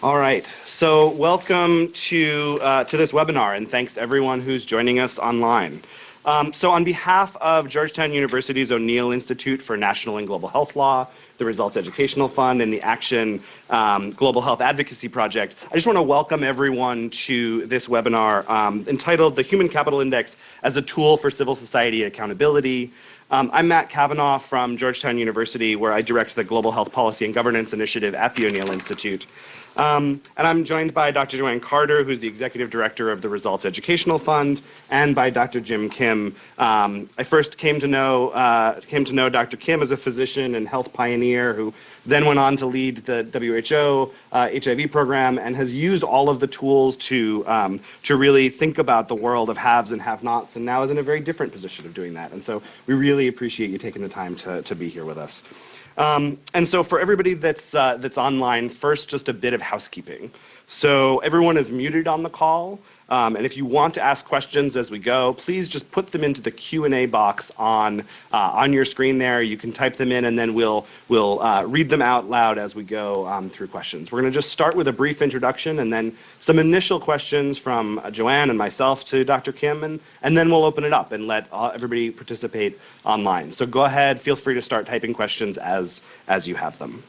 All right, so welcome to this webinar, and thanks everyone who's joining us online. So on behalf of Georgetown University's O'Neill Institute for National and Global Health Law, the Results Educational Fund, and the Action Global Health Advocacy Project, I just want to welcome everyone to this webinar entitled The Human Capital Index as a Tool for Civil Society Accountability. I'm Matt Kavanagh from Georgetown University, where I direct the Global Health Policy and Governance Initiative at the O'Neill Institute. And I'm joined by Dr. Joanne Carter, who's the Executive Director of the Results Educational Fund, and by Dr. Jim Kim. I first came to know Dr. Kim as a physician and health pioneer who then went on to lead the WHO HIV program and has used all of the tools to really think about the world of haves and have-nots, and now is in a very different position of doing that. And so we really appreciate you taking the time to be here with us. And so for everybody that's online, first, just a bit of housekeeping. So everyone is muted on the call, and if you want to ask questions as we go, please just put them into the Q&A box on your screen there. You can type them in, and then we'll read them out loud as we go through questions. We're going to just start with a brief introduction, and then some initial questions from Joanne and myself to Dr. Kim, and then we'll open it up and let everybody participate online. So go ahead, feel free to start typing questions as you have them.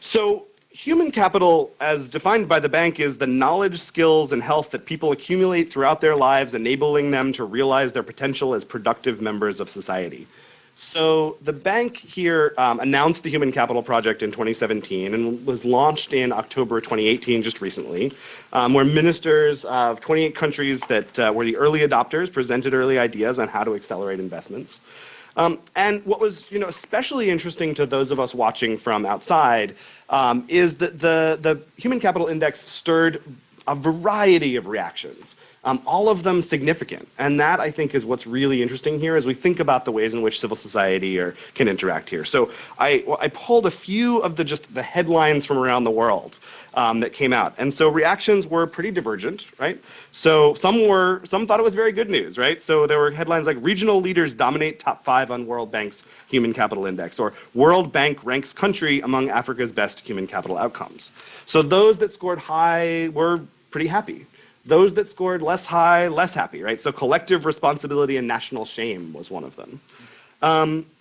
So human capital, as defined by the bank, is the knowledge, skills, and health that people accumulate throughout their lives, enabling them to realize their potential as productive members of society. So the bank here announced the Human Capital Project in 2017 and was launched in October 2018, just recently, where ministers of 28 countries that were the early adopters presented early ideas on how to accelerate investments. And what was, especially interesting to those of us watching from outside is that the Human Capital Index stirred a variety of reactions, all of them significant. And that, I think, is what's really interesting here as we think about the ways in which civil society can interact here. So I pulled a few of the headlines from around the world that came out. And so reactions were pretty divergent, right? So some thought it was very good news, right? So there were headlines like regional leaders dominate top 5 on World Bank's Human Capital Index, or World Bank ranks country among Africa's best human capital outcomes. So those that scored high were pretty happy. Those that scored less high, less happy, right? So collective responsibility and national shame was one of them.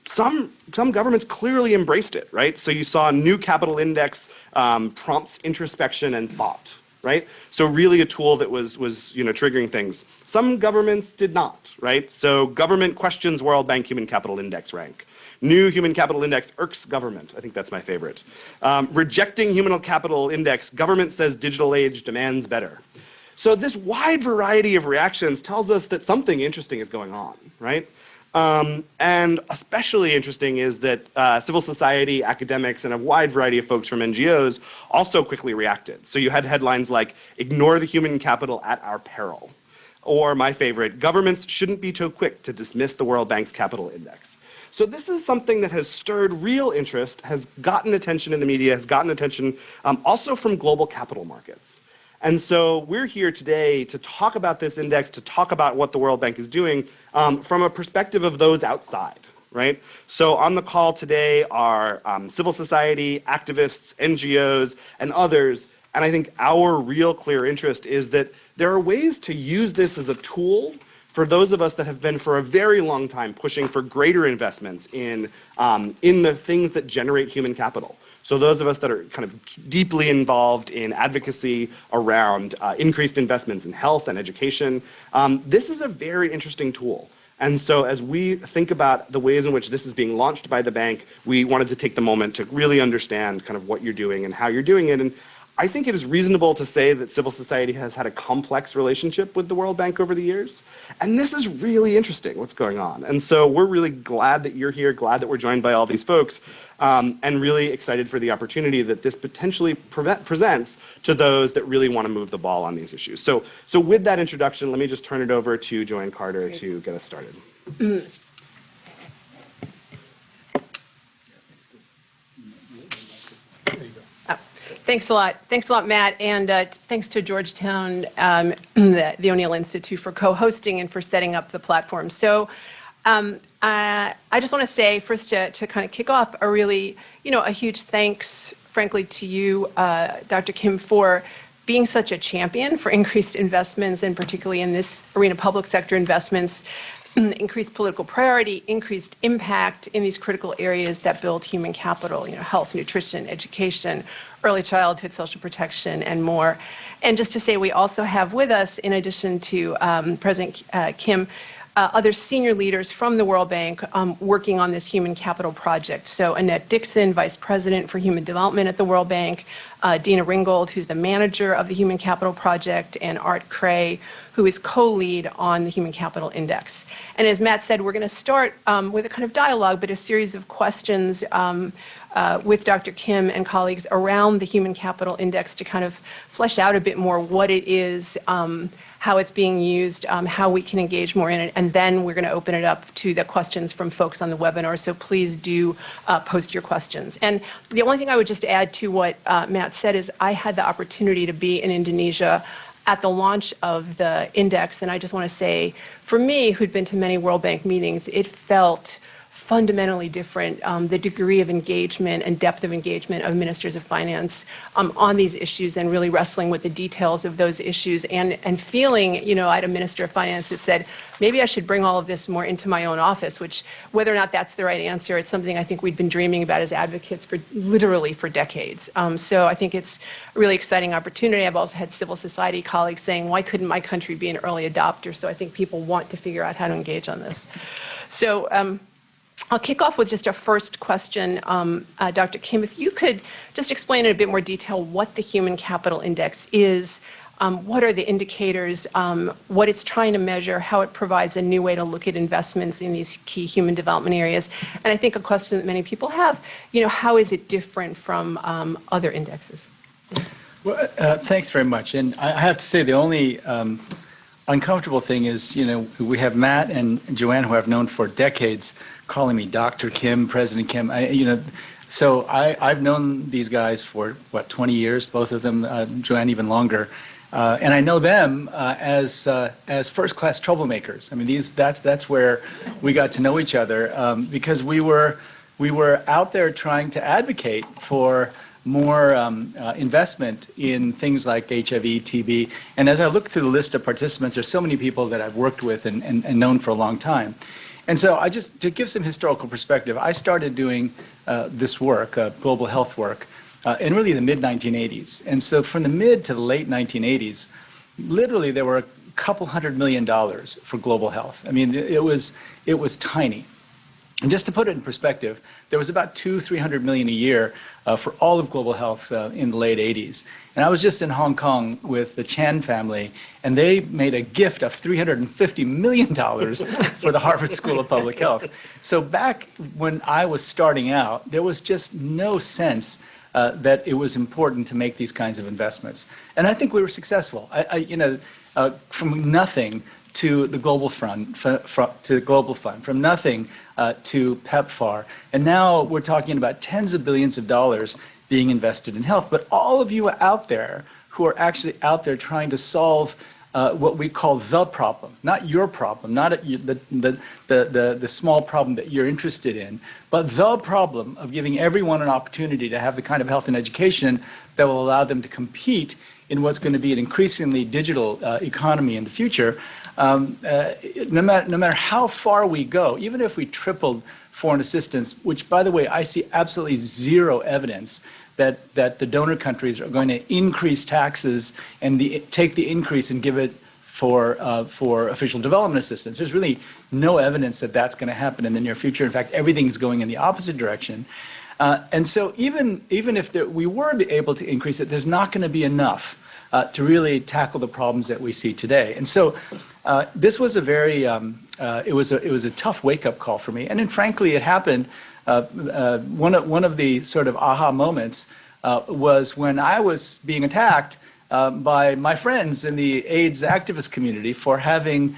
Some governments clearly embraced it, right? So you saw a new capital index prompts introspection and thought, right? So really a tool that was triggering things. Some governments did not, right? So government questions World Bank Human Capital Index rank. New Human Capital Index irks government. I think that's my favorite. Rejecting Human Capital Index, government says digital age demands better. So this wide variety of reactions tells us that something interesting is going on, right? And especially interesting is that civil society, academics, and a wide variety of folks from NGOs also quickly reacted. So you had headlines like, ignore the human capital at our peril. Or my favorite, governments shouldn't be too quick to dismiss the World Bank's capital index. So this is something that has stirred real interest, has gotten attention in the media, has gotten attention also from global capital markets. And so we're here today to talk about this index, to talk about what the World Bank is doing from a perspective of those outside, right? So on the call today are civil society, activists, NGOs, and others. And I think our real clear interest is that there are ways to use this as a tool for those of us that have been for a very long time pushing for greater investments in the things that generate human capital. So those of us that are kind of deeply involved in advocacy around increased investments in health and education, this is a very interesting tool. And so as we think about the ways in which this is being launched by the bank, we wanted to take the moment to really understand kind of what you're doing and how you're doing it. And I think it is reasonable to say that civil society has had a complex relationship with the World Bank over the years. And this is really interesting, what's going on. And so we're really glad that you're here, glad that we're joined by all these folks, and really excited for the opportunity that this potentially presents to those that really want to move the ball on these issues. So with that introduction, let me just turn it over to Joanne Carter to get us started. Thanks a lot, Matt, and thanks to Georgetown, the O'Neill Institute for co-hosting and for setting up the platform. So I just want to say first to kind of kick off a really, a huge thanks, frankly, to you, Dr. Kim, for being such a champion for increased investments, and particularly in this arena, public sector investments, increased political priority, increased impact in these critical areas that build human capital, health, nutrition, education, early childhood, social protection, and more. And just to say, we also have with us, in addition to President Kim, other senior leaders from the World Bank working on this human capital project. So Annette Dixon, Vice President for Human Development at the World Bank, Dina Ringgold, who's the manager of the Human Capital Project, and Art Cray, who is co-lead on the Human Capital Index. And as Matt said, we're going to start with a kind of dialogue, but a series of questions with Dr. Kim and colleagues around the Human Capital Index to kind of flesh out a bit more what it is, how it's being used, how we can engage more in it, and then we're going to open it up to the questions from folks on the webinar, so please do post your questions. And the only thing I would just add to what Matt said is I had the opportunity to be in Indonesia at the launch of the index, and I just want to say, for me, who'd been to many World Bank meetings, it felt fundamentally different, the degree of engagement and depth of engagement of ministers of finance on these issues, and really wrestling with the details of those issues, and feeling, I had a minister of finance that said, maybe I should bring all of this more into my own office, which, whether or not that's the right answer, it's something I think we'd been dreaming about as advocates for literally for decades. So I think it's a really exciting opportunity. I've also had civil society colleagues saying, why couldn't my country be an early adopter? So I think people want to figure out how to engage on this. So I'll kick off with just a first question. Dr. Kim, if you could just explain in a bit more detail what the Human Capital Index is, what are the indicators, what it's trying to measure, how it provides a new way to look at investments in these key human development areas. And I think a question that many people have, how is it different from other indexes? Thanks. Well, thanks very much. And I have to say the only uncomfortable thing is, we have Matt and Joanne, who I've known for decades, calling me Dr. Kim, President Kim. So I've known these guys for 20 years, both of them, Joanne even longer, and I know them as first-class troublemakers. I mean, that's where we got to know each other, because we were out there trying to advocate for more investment in things like HIV, TB. And as I look through the list of participants, there's so many people that I've worked with and known for a long time. And so to give some historical perspective, I started doing this work, global health work, in really the mid-1980s. And so from the mid to the late 1980s, literally there were a couple $100 million for global health. I mean, it was tiny. And just to put it in perspective, there was about $200-300 million a year for all of global health in the late 80s. And I was just in Hong Kong with the Chan family, and they made a gift of $350 million for the Harvard School of Public Health. So back when I was starting out, there was just no sense that it was important to make these kinds of investments. And I think we were successful. From nothing to the Global Fund, from nothing to PEPFAR. And now we're talking about tens of billions of dollars being invested in health. But all of you out there who are actually out there trying to solve what we call the problem, not your problem, not the small problem that you're interested in, but the problem of giving everyone an opportunity to have the kind of health and education that will allow them to compete in what's going to be an increasingly digital economy in the future. No matter how far we go, even if we tripled foreign assistance, which, by the way, I see absolutely zero evidence that the donor countries are going to increase taxes and take the increase and give it for official development assistance. There's really no evidence that that's going to happen in the near future. In fact, everything's going in the opposite direction. And so even if we were able to increase it, there's not going to be enough to really tackle the problems that we see today. And so this was a very it was a tough wake-up call for me. And then frankly, it happened. One of the sort of aha moments was when I was being attacked by my friends in the AIDS activist community for having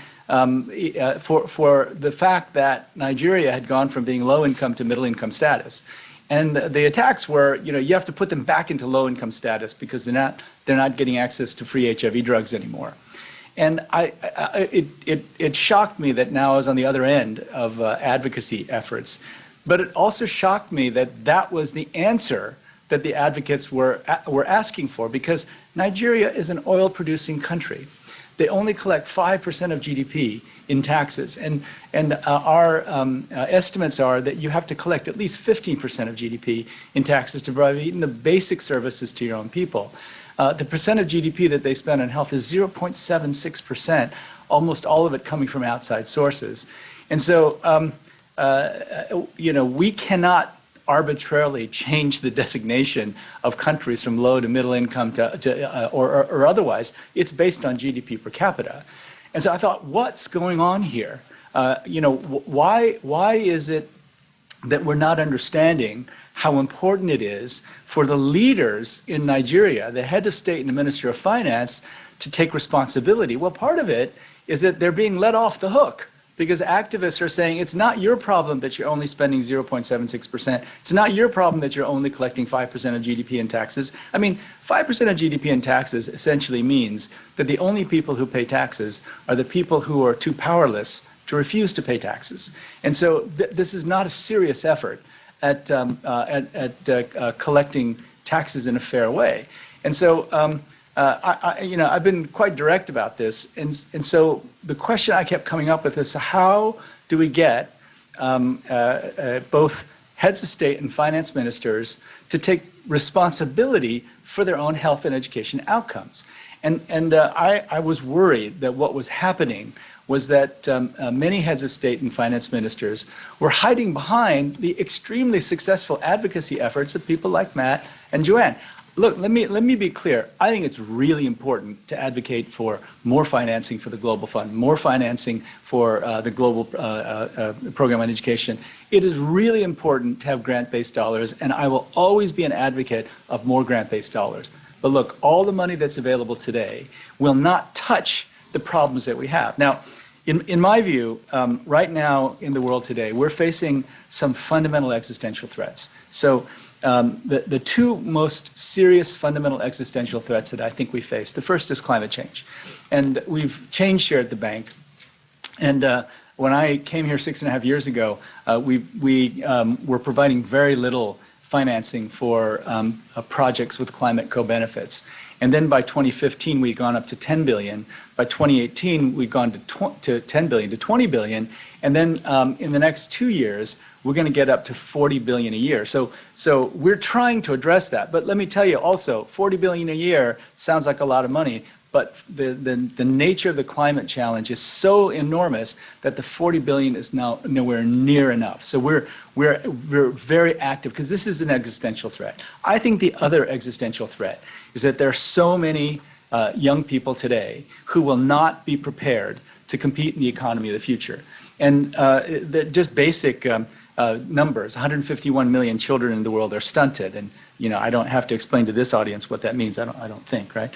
for the fact that Nigeria had gone from being low-income to middle-income status. And the attacks were, you have to put them back into low-income status because they're not getting access to free HIV drugs anymore. And it shocked me that now I was on the other end of advocacy efforts. But it also shocked me that that was the answer that the advocates were asking for, because Nigeria is an oil-producing country. They only collect 5% of GDP in taxes, and our estimates are that you have to collect at least 15% of GDP in taxes to provide even the basic services to your own people. The percent of GDP that they spend on health is 0.76%, almost all of it coming from outside sources. And so, we cannot arbitrarily change the designation of countries from low to middle income or otherwise. It's based on GDP per capita. And so I thought, what's going on here? Why is it that we're not understanding how important it is for the leaders in Nigeria, the head of state and the minister of finance, to take responsibility? Well, part of it is that they're being let off the hook, because activists are saying it's not your problem that you're only spending 0.76%. It's not your problem that you're only collecting 5% of GDP in taxes. I mean, 5% of GDP in taxes essentially means that the only people who pay taxes are the people who are too powerless to refuse to pay taxes. And so this is not a serious effort at collecting taxes in a fair way. And so, I've been quite direct about this, and so the question I kept coming up with is, how do we get both heads of state and finance ministers to take responsibility for their own health and education outcomes? And I was worried that what was happening was that many heads of state and finance ministers were hiding behind the extremely successful advocacy efforts of people like Matt and Joanne. Look, let me be clear. I think it's really important to advocate for more financing for the Global Fund, more financing for the Global Program on Education. It is really important to have grant-based dollars, and I will always be an advocate of more grant-based dollars. But look, all the money that's available today will not touch the problems that we have. Now, in my view, right now in the world today, we're facing some fundamental existential threats. So the two most serious fundamental existential threats that I think we face, the first is climate change. And we've changed here at the bank. And when I came here 6.5 years ago, we were providing very little financing for projects with climate co-benefits. And then by 2015, we'd gone up to 10 billion. By 2018, we'd gone to 10 billion, to 20 billion. And then in the next 2 years, we're going to get up to 40 billion a year. So we're trying to address that. But let me tell you also, 40 billion a year sounds like a lot of money, but the nature of the climate challenge is so enormous that the 40 billion is now nowhere near enough. So we're very active, because this is an existential threat. I think the other existential threat is that there are so many young people today who will not be prepared to compete in the economy of the future. And just basic numbers, 151 million children in the world are stunted. And I don't have to explain to this audience what that means, I don't think, right?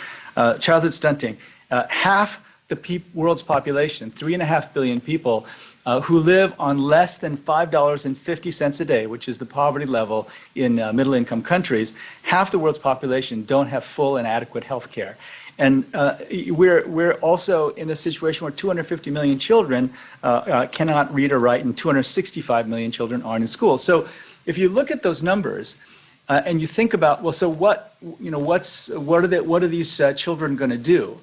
Childhood stunting. Half the world's population, 3.5 billion people, who live on less than $5.50 a day, which is the poverty level in middle-income countries. Half the world's population don't have full and adequate health care. And we're also in a situation where 250 million children cannot read or write, and 265 million children aren't in school. So if you look at those numbers and you think about, well, so what are these children going to do?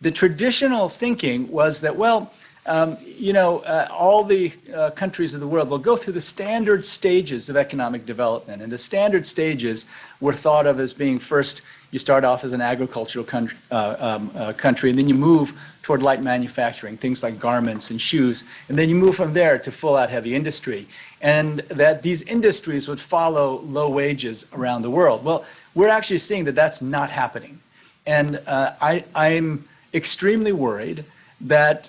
The traditional thinking was that, well, all the countries of the world will go through the standard stages of economic development. And the standard stages were thought of as being, first, you start off as an agricultural country, and then you move toward light manufacturing, things like garments and shoes. And then you move from there to full-out heavy industry. And that these industries would follow low wages around the world. Well, we're actually seeing that that's not happening. And I'm extremely worried that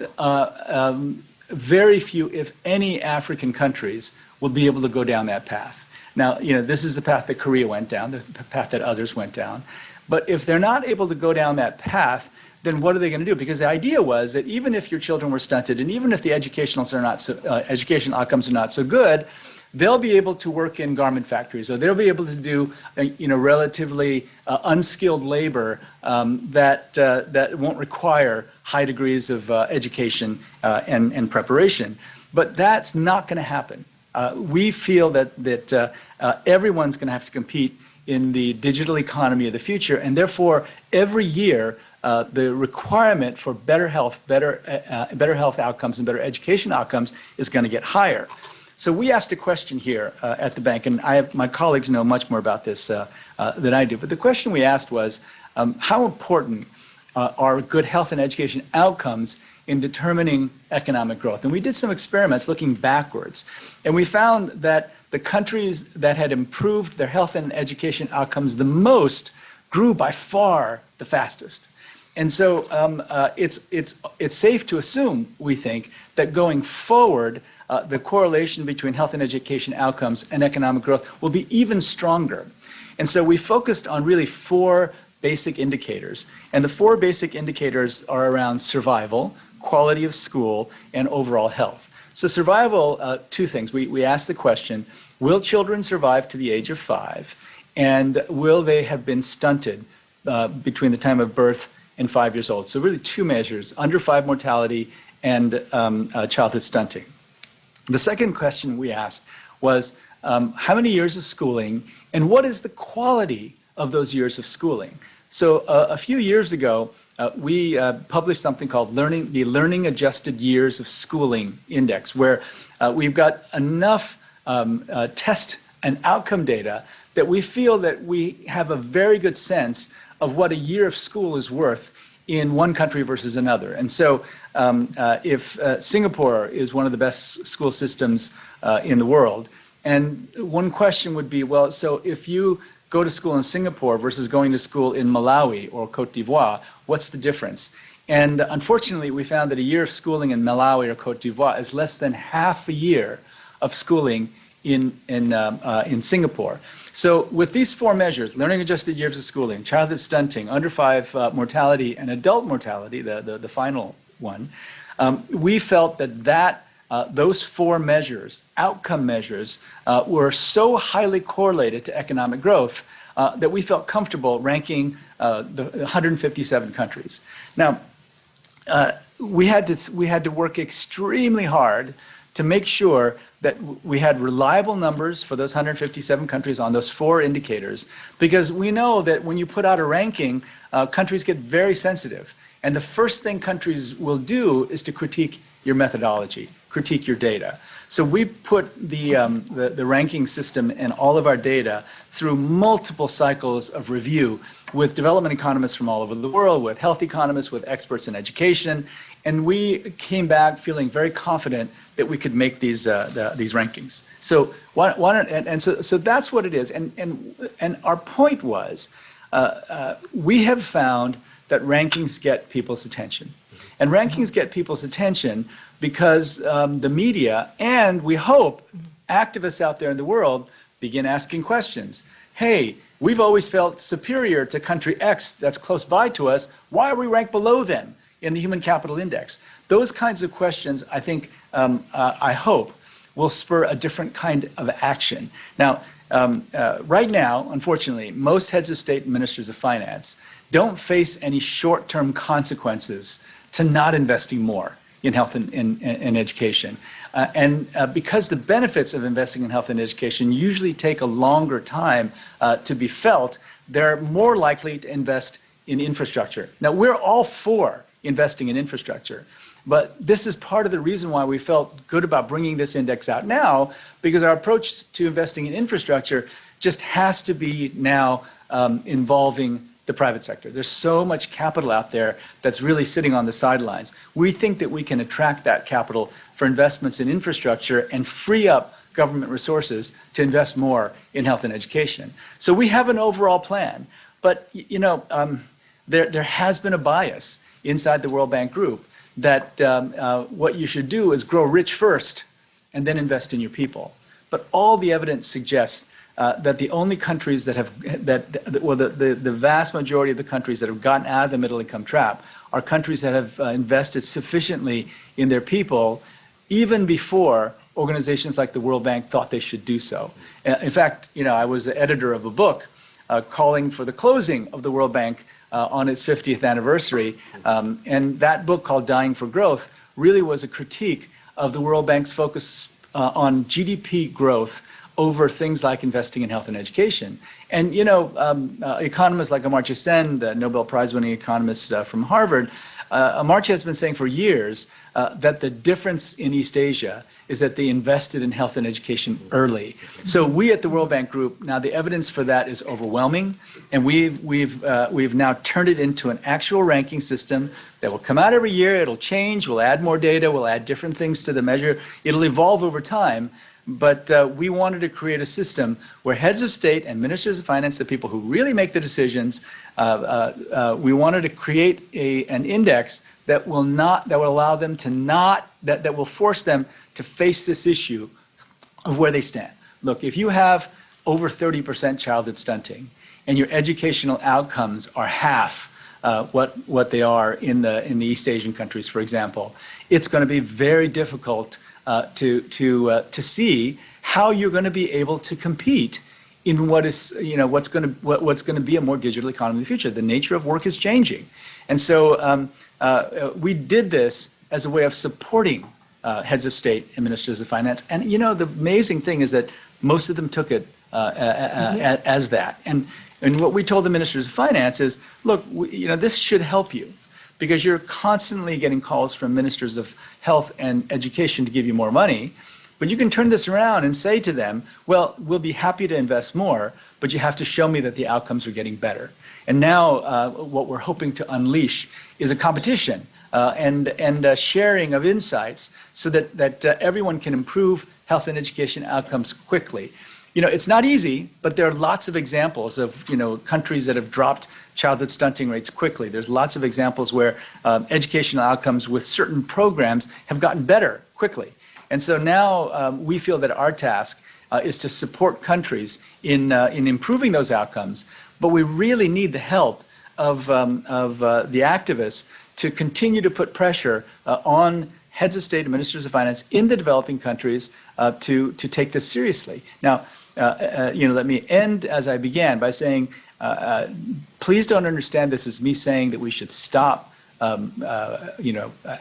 very few, if any, African countries will be able to go down that path. Now, this is the path that Korea went down, the path that others went down. But if they're not able to go down that path, then what are they going to do? Because the idea was that even if your children were stunted, and even if the educational outcomes are not so good, they'll be able to work in garment factories, or they'll be able to do, relatively unskilled labor that won't require high degrees of education and preparation. But that's not going to happen. We feel that everyone's going to have to compete in the digital economy of the future, and therefore every year the requirement for better health outcomes and better education outcomes is going to get higher. So we asked a question here at the bank, and my colleagues know much more about this than I do, but the question we asked was, how important are good health and education outcomes in determining economic growth? And we did some experiments looking backwards, and we found that the countries that had improved their health and education outcomes the most grew by far the fastest. And so it's safe to assume, we think, that going forward, the correlation between health and education outcomes and economic growth will be even stronger. And so we focused on really 4 basic indicators. And the 4 basic indicators are around survival, quality of school, and overall health. So survival, 2 things. We asked the question, will children survive to the age of 5? And will they have been stunted between the time of birth and 5 years old? So really 2 measures, under 5 mortality and childhood stunting. The second question we asked was, how many years of schooling, and what is the quality of those years of schooling? So a few years ago, we published something called the Learning Adjusted Years of Schooling Index, where we've got enough test and outcome data that we feel that we have a very good sense of what a year of school is worth in one country versus another. And so if Singapore is one of the best school systems in the world, and one question would be, well, so if you go to school in Singapore versus going to school in Malawi or Cote d'Ivoire, what's the difference? And unfortunately, we found that a year of schooling in Malawi or Cote d'Ivoire is less than half a year of schooling in Singapore. So with these 4 measures, learning adjusted years of schooling, childhood stunting, under 5 mortality, and adult mortality, the final one, we felt that those 4 measures, outcome measures, were so highly correlated to economic growth that we felt comfortable ranking the 157 countries. Now, we had to work extremely hard to make sure that we had reliable numbers for those 157 countries on those 4 indicators, because we know that when you put out a ranking, countries get very sensitive. And the first thing countries will do is to critique your methodology, critique your data. So we put the ranking system and all of our data through multiple cycles of review with development economists from all over the world, with health economists, with experts in education, and we came back feeling very confident that we could make these rankings. So so that's what it is. And our point was, we have found that rankings get people's attention. And rankings get people's attention because the media, and we hope activists out there in the world, begin asking questions. Hey, we've always felt superior to country X that's close by to us. Why are we ranked below them in the Human Capital Index? Those kinds of questions, I think, I hope, will spur a different kind of action. Now, right now, unfortunately, most heads of state and ministers of finance don't face any short-term consequences to not investing more in health and education. Because the benefits of investing in health and education usually take a longer time to be felt, they're more likely to invest in infrastructure. Now, we're all for investing in infrastructure, but this is part of the reason why we felt good about bringing this index out now, because our approach to investing in infrastructure just has to be now involving the private sector. There's so much capital out there that's really sitting on the sidelines. We think that we can attract that capital for investments in infrastructure and free up government resources to invest more in health and education. So we have an overall plan, but there has been a bias inside the World Bank Group that what you should do is grow rich first and then invest in your people. But all the evidence suggests that the only countries that have, the vast majority of the countries that have gotten out of the middle income trap are countries that have invested sufficiently in their people even before organizations like the World Bank thought they should do so. In fact, I was the editor of a book calling for the closing of the World Bank on its 50th anniversary. And that book, called Dying for Growth, really was a critique of the World Bank's focus on GDP growth over things like investing in health and education. And, economists like Amartya Sen, the Nobel Prize-winning economist from Harvard, Amartya has been saying for years that the difference in East Asia is that they invested in health and education early. So we at the World Bank Group, now the evidence for that is overwhelming, and we've now turned it into an actual ranking system that will come out every year. It'll change. We'll add more data. We'll add different things to the measure. It'll evolve over time. But we wanted to create a system where heads of state and ministers of finance, the people who really make the decisions, we wanted to create an index that will allow them to that will force them to face this issue of where they stand. Look, if you have over 30% childhood stunting and your educational outcomes are half what they are in the East Asian countries, for example, it's going to be very difficult to see how you're going to be able to compete in what's going to be a more digital economy in the future. The nature of work is changing, and so we did this as a way of supporting heads of state and ministers of finance. And the amazing thing is that most of them took it as that. And what we told the ministers of finance is, look, this should help you, because you're constantly getting calls from ministers of health and education to give you more money. But you can turn this around and say to them, well, we'll be happy to invest more, but you have to show me that the outcomes are getting better. And now what we're hoping to unleash is a competition and a sharing of insights so that everyone can improve health and education outcomes quickly. It's not easy, but there are lots of examples of, countries that have dropped childhood stunting rates quickly. There's lots of examples where educational outcomes with certain programs have gotten better quickly. And so now we feel that our task is to support countries in improving those outcomes, but we really need the help of the activists to continue to put pressure on heads of state and ministers of finance in the developing countries to take this seriously. Now, let me end as I began by saying, please don't understand this as me saying that we should stop,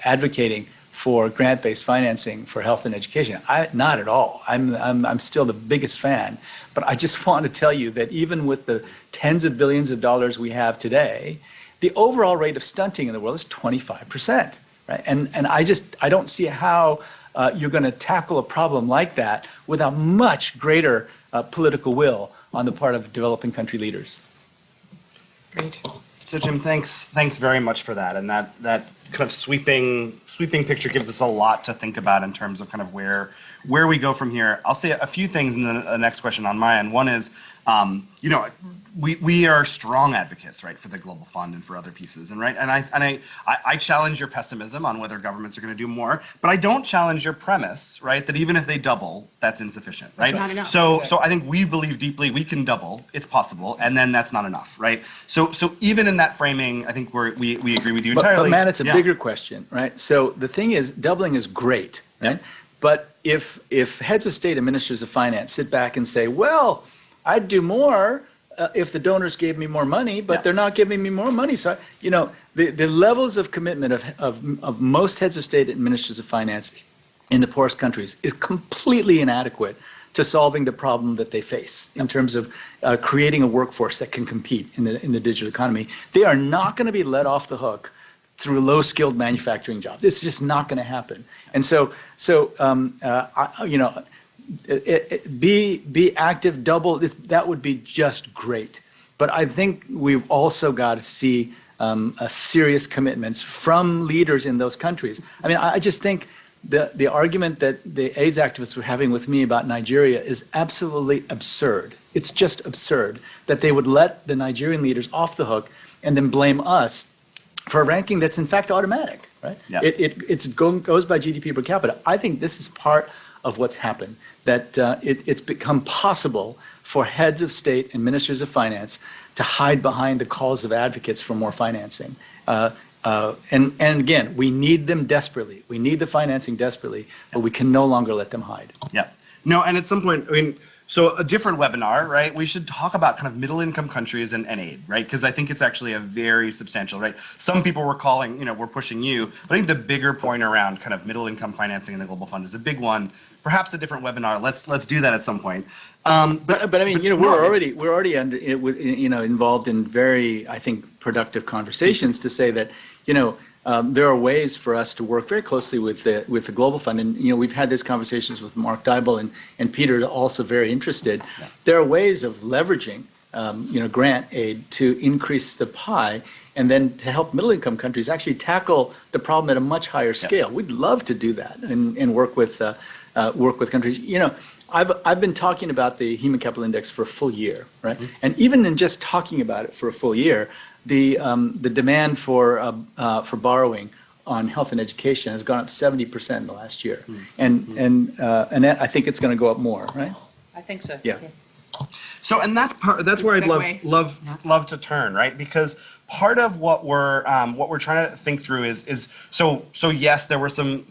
advocating for grant-based financing for health and education. Not at all. I'm still the biggest fan, but I just want to tell you that even with the tens of billions of dollars we have today, the overall rate of stunting in the world is 25%. Right? And I don't see how you're going to tackle a problem like that without much greater political will on the part of developing country leaders. Great. So Jim, thanks very much for that. And that kind of sweeping picture gives us a lot to think about in terms of kind of where we go from here. I'll say a few things in the next question on my end. One is, we are strong advocates, right, for the Global Fund and for other pieces, and I challenge your pessimism on whether governments are going to do more, but I don't challenge your premise, right, that even if they double, that's insufficient, right? That's not enough. So I think we believe deeply we can double, it's possible, and then that's not enough, right? So even in that framing, I think we agree with you entirely. But man, it's a bigger question, right? So the thing is, doubling is great, right? Yeah. But if heads of state and ministers of finance sit back and say, well, I'd do more if the donors gave me more money, but they're not giving me more money. So, the levels of commitment of most heads of state and ministers of finance in the poorest countries is completely inadequate to solving the problem that they face in terms of creating a workforce that can compete in the digital economy. They are not going to be let off the hook through low-skilled manufacturing jobs. It's just not going to happen. And so be active, double, that would be just great. But I think we've also got to see serious commitments from leaders in those countries. I mean, I just think the argument that the AIDS activists were having with me about Nigeria is absolutely absurd. It's just absurd that they would let the Nigerian leaders off the hook and then blame us for a ranking that's in fact automatic, right? Yeah. It goes by GDP per capita. I think this is part of what's happened, that it's become possible for heads of state and ministers of finance to hide behind the calls of advocates for more financing. And again, we need them desperately. We need the financing desperately, but we can no longer let them hide. Yeah. No, and at some point, I mean, so a different webinar, right? We should talk about kind of middle income countries and aid, right? Because I think it's actually a very substantial, right? Some people were calling, we're pushing you, but I think the bigger point around kind of middle income financing in the Global Fund is a big one. Perhaps a different webinar. Let's do that at some point. But I mean, we're already involved in very, I think, productive conversations to say that, there are ways for us to work very closely with the Global Fund, and we've had these conversations with Mark Dybel and Peter, also very interested. Yeah. There are ways of leveraging, grant aid to increase the pie, and then to help middle-income countries actually tackle the problem at a much higher scale. Yeah. We'd love to do that and work with countries. I've been talking about the Human Capital Index for a full year, right? Mm-hmm. And even in just talking about it for a full year, the demand for borrowing on health and education has gone up 70% in the last year, and I think it's going to go up more, right? I think so. Yeah. So, and that's where I'd love to turn, right? Because part of what we're trying to think through is so yes, there were some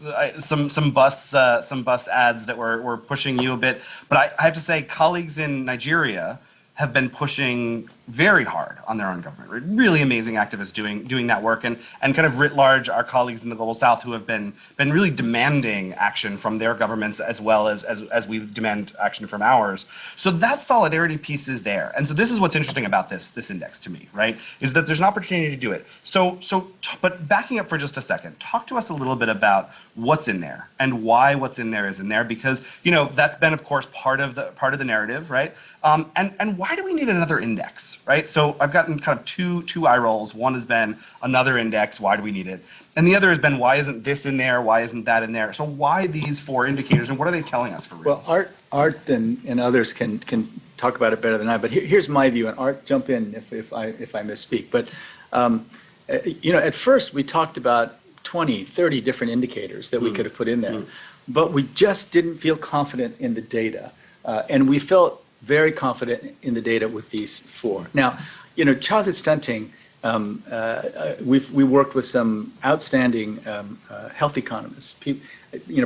bus ads that were pushing you a bit, but I have to say colleagues in Nigeria have been pushing very hard on their own government. Right? Really amazing activists doing that work, and kind of writ large, our colleagues in the Global South who have been really demanding action from their governments as well as we demand action from ours. So that solidarity piece is there, and so this is what's interesting about this index to me, right? Is that there's an opportunity to do it. But backing up for just a second, talk to us a little bit about what's in there and why what's in there is in there, because that's been, of course, part of the narrative, right? And why do we need another index, right? So I've gotten kind of two eye rolls. One has been another index, why do we need it? And the other has been, why isn't this in there? Why isn't that in there? So why these 4 indicators, and what are they telling us for real? Well, Art and others can talk about it better than I, but here's my view, and Art, jump in if I misspeak. But at first we talked about 20, 30 different indicators that we could have put in there, but we just didn't feel confident in the data, and we felt very confident in the data with these 4. Now, childhood stunting, we worked with some outstanding health economists.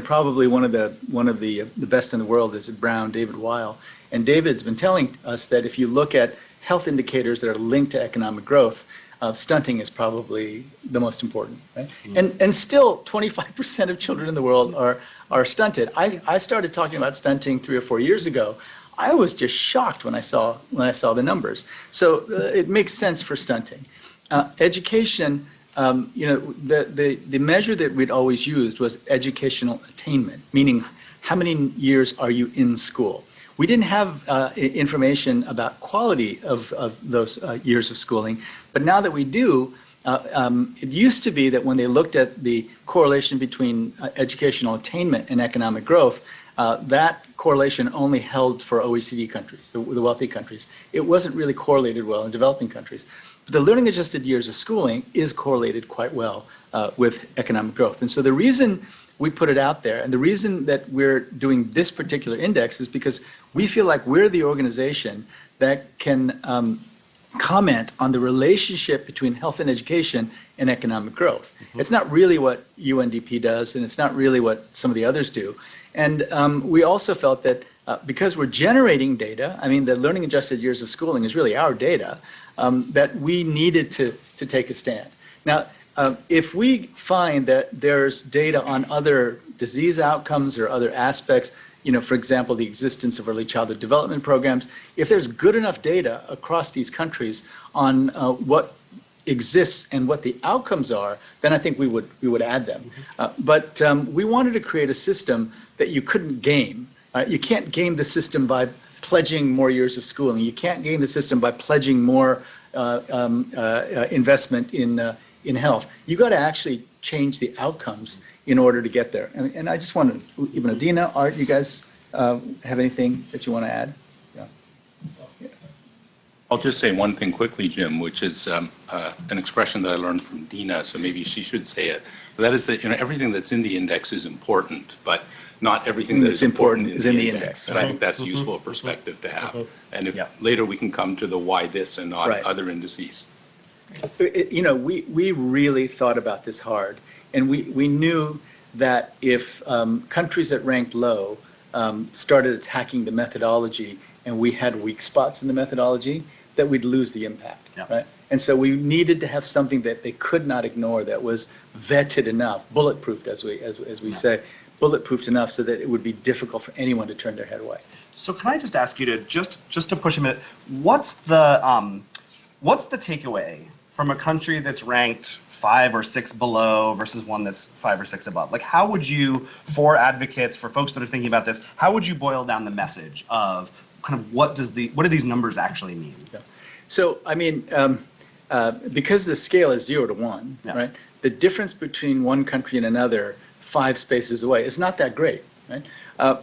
Probably one of the best in the world is Brown, David Weil, and David's been telling us that if you look at health indicators that are linked to economic growth, stunting is probably the most important, right? And still 25% of children in the world are stunted. I started talking about stunting 3 or 4 years ago. I was just shocked when I saw the numbers. So it makes sense for stunting. Education, the measure that we'd always used was educational attainment, meaning how many years are you in school? We didn't have information about quality of those years of schooling, but now that we do, it used to be that when they looked at the correlation between educational attainment and economic growth, that correlation only held for OECD countries, the wealthy countries. It wasn't really correlated well in developing countries. But the learning adjusted years of schooling is correlated quite well with economic growth. And so the reason we put it out there, and the reason that we're doing this particular index, is because we feel like we're the organization that can comment on the relationship between health and education and economic growth. It's not really what UNDP does, and it's not really what some of the others do. And we also felt that because we're generating data, I mean, the learning adjusted years of schooling is really our data, that we needed to take a stand. Now, if we find that there's data on other disease outcomes or other aspects, for example, the existence of early childhood development programs, if there's good enough data across these countries on what exists and what the outcomes are, then I think we would add them. But we wanted to create a system that you couldn't game. You can't game the system by pledging more years of schooling. You can't game the system by pledging more investment in health. You got to actually change the outcomes in order to get there. And I just want to, Dina, Art, you guys have anything that you want to add? Yeah. I'll just say one thing quickly, Jim, which is an expression that I learned from Dina, so maybe she should say it. But that is that everything that's in the index is important, but not everything that is important is in the index. And I think that's a useful perspective to have. And if later we can come to the why this and not other indices. We really thought about this hard, and we knew that if countries that ranked low started attacking the methodology and we had weak spots in the methodology, that we'd lose the impact, right? And so we needed to have something that they could not ignore, that was vetted enough, bulletproofed, as we say, bulletproofed enough so that it would be difficult for anyone to turn their head away. So can I just ask you to just to push a minute, what's the takeaway from a country that's ranked 5 or 6 below versus one that's 5 or 6 above? Like, how would you, for advocates, for folks that are thinking about this, how would you boil down the message of kind of what do these numbers actually mean? Yeah. So, I mean, because the scale is 0 to 1, right? The difference between one country and another, 5 spaces away, is not that great, right?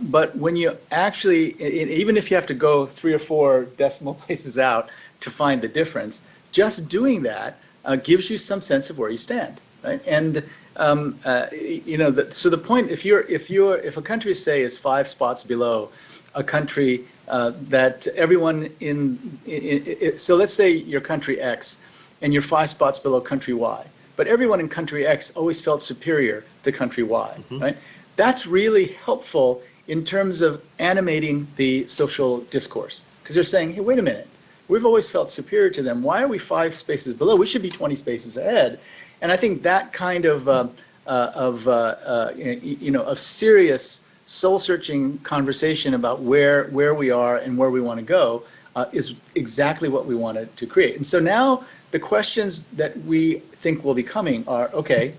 But when you actually, even if you have to go 3 or 4 decimal places out to find the difference, just doing that gives you some sense of where you stand, right? And so the point, if a country, say, is 5 spots below a country that everyone so let's say you're country X and you're 5 spots below country Y, but everyone in country X always felt superior to country Y, right? That's really helpful in terms of animating the social discourse, because they're saying, hey, wait a minute, we've always felt superior to them. Why are we 5 spaces below? We should be 20 spaces ahead. And I think that kind of serious soul-searching conversation about where we are and where we want to go is exactly what we wanted to create. And so now the questions that we think will be coming are, okay,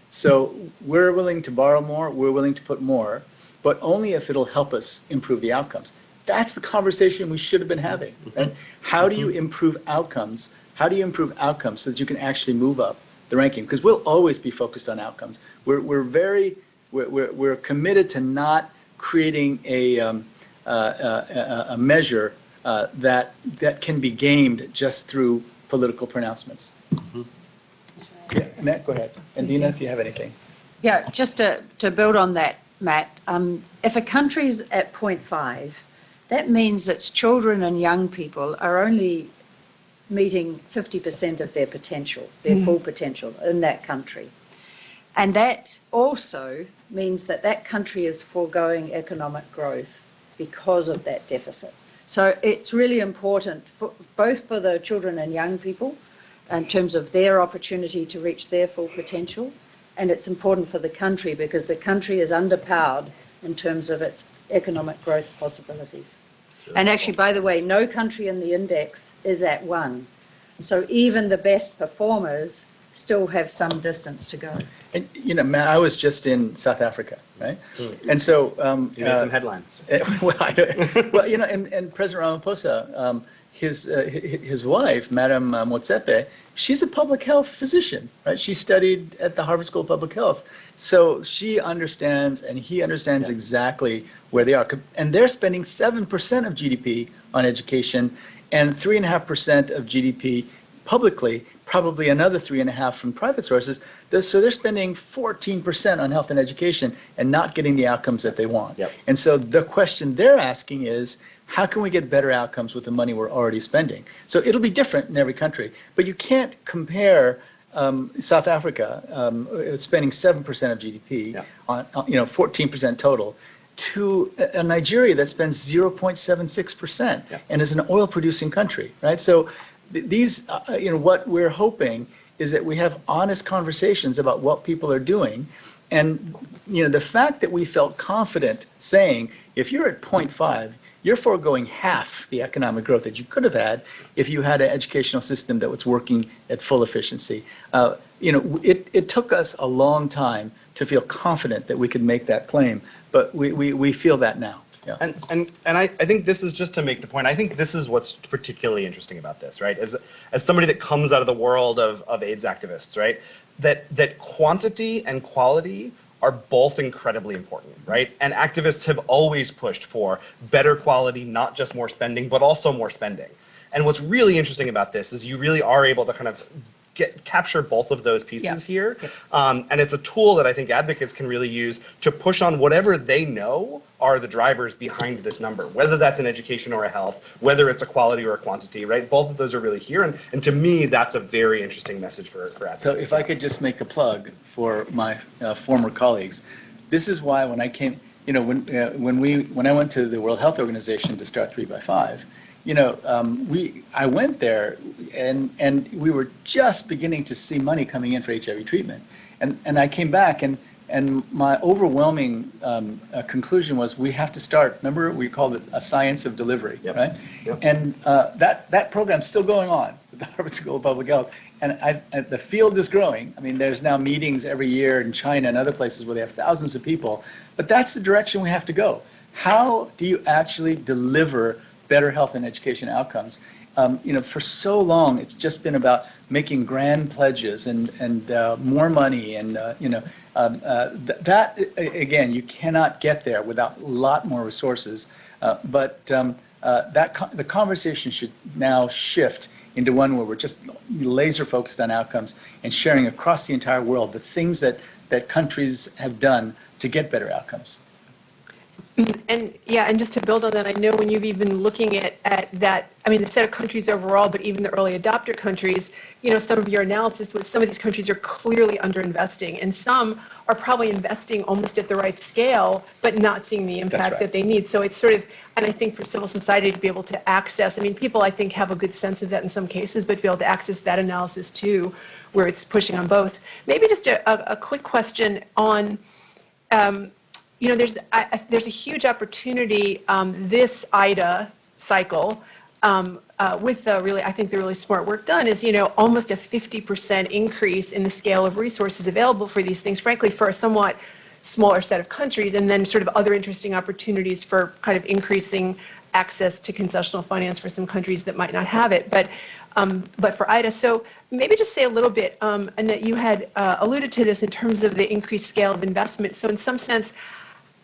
so we're willing to borrow more, we're willing to put more, but only if it'll help us improve the outcomes. That's the conversation we should have been having. Right? How do you improve outcomes? How do you improve outcomes so that you can actually move up the ranking? Because we'll always be focused on outcomes. We're committed to not creating a measure that can be gamed just through political pronouncements. Yeah, Matt, go ahead. And Dina, if you have anything. Yeah, just to build on that, Matt, if a country's at 0.5, that means its children and young people are only meeting 50% of their potential, their full potential in that country. And that also means that that country is foregoing economic growth because of that deficit. So it's really important, both for the children and young people, in terms of their opportunity to reach their full potential, and it's important for the country because the country is underpowered in terms of its economic growth possibilities. And actually, by the way, no country in the index is at 1. So even the best performers still have some distance to go. And, Matt, I was just in South Africa, right? And so... you made some headlines. And President Ramaphosa, his wife, Madam Motsepe, she's a public health physician, right? She studied at the Harvard School of Public Health. So she understands and he understands exactly where they are. And they're spending 7% of GDP on education and 3.5% of GDP publicly, probably another 3.5% from private sources. So they're spending 14% on health and education and not getting the outcomes that they want. Yep. And so the question they're asking is, how can we get better outcomes with the money we're already spending? So it'll be different in every country, but you can't compare South Africa spending 7% of GDP on 14% total to a Nigeria that spends 0.76% and is an oil-producing country, right? So these, what we're hoping is that we have honest conversations about what people are doing, and the fact that we felt confident saying, if you're at 0.5, you're foregoing half the economic growth that you could have had if you had an educational system that was working at full efficiency. It took us a long time to feel confident that we could make that claim, but we feel that now. Yeah. And I think this is just to make the point. I think this is what's particularly interesting about this, right? As somebody that comes out of the world of AIDS activists, right? That quantity and quality are both incredibly important, right? And activists have always pushed for better quality, not just more spending, but also more spending. And what's really interesting about this is you really are able to kind of capture both of those pieces here. And it's a tool that I think advocates can really use to push on whatever they know are the drivers behind this number, whether that's an education or a health, whether it's a quality or a quantity, right? Both of those are really here. And to me, that's a very interesting message for advocates. So if I could just make a plug for my former colleagues, this is why when I came, you know, when I went to the World Health Organization to start 3x5, you know, I went there and we were just beginning to see money coming in for HIV treatment. And I came back and my overwhelming conclusion was we have to start, remember we called it a science of delivery, right? Yep. And that program's still going on with the Harvard School of Public Health. And the field is growing. I mean, there's now meetings every year in China and other places where they have thousands of people. But that's the direction we have to go. How do you actually deliver better health and education outcomes? You know, for so long, it's just been about making grand pledges and more money. And, you know, that, again, you cannot get there without a lot more resources. But the conversation should now shift into one where we're just laser focused on outcomes and sharing across the entire world the things that countries have done to get better outcomes. And yeah, and just to build on that, I know when you've even looking at that, I mean, the set of countries overall, but even the early adopter countries, you know, some of your analysis was some of these countries are clearly underinvesting, and some are probably investing almost at the right scale, but not seeing the impact that they need. So it's sort of, and I think for civil society to be able to access, I mean, people I think have a good sense of that in some cases, but to be able to access that analysis too, where it's pushing on both. Maybe just a quick question on, you know, there's a huge opportunity this IDA cycle with the really, I think the really smart work done is, you know, almost a 50% increase in the scale of resources available for these things, frankly, for a somewhat smaller set of countries, and then sort of other interesting opportunities for kind of increasing access to concessional finance for some countries that might not have it. But for IDA, so maybe just say a little bit, and that you had alluded to this in terms of the increased scale of investment. So in some sense,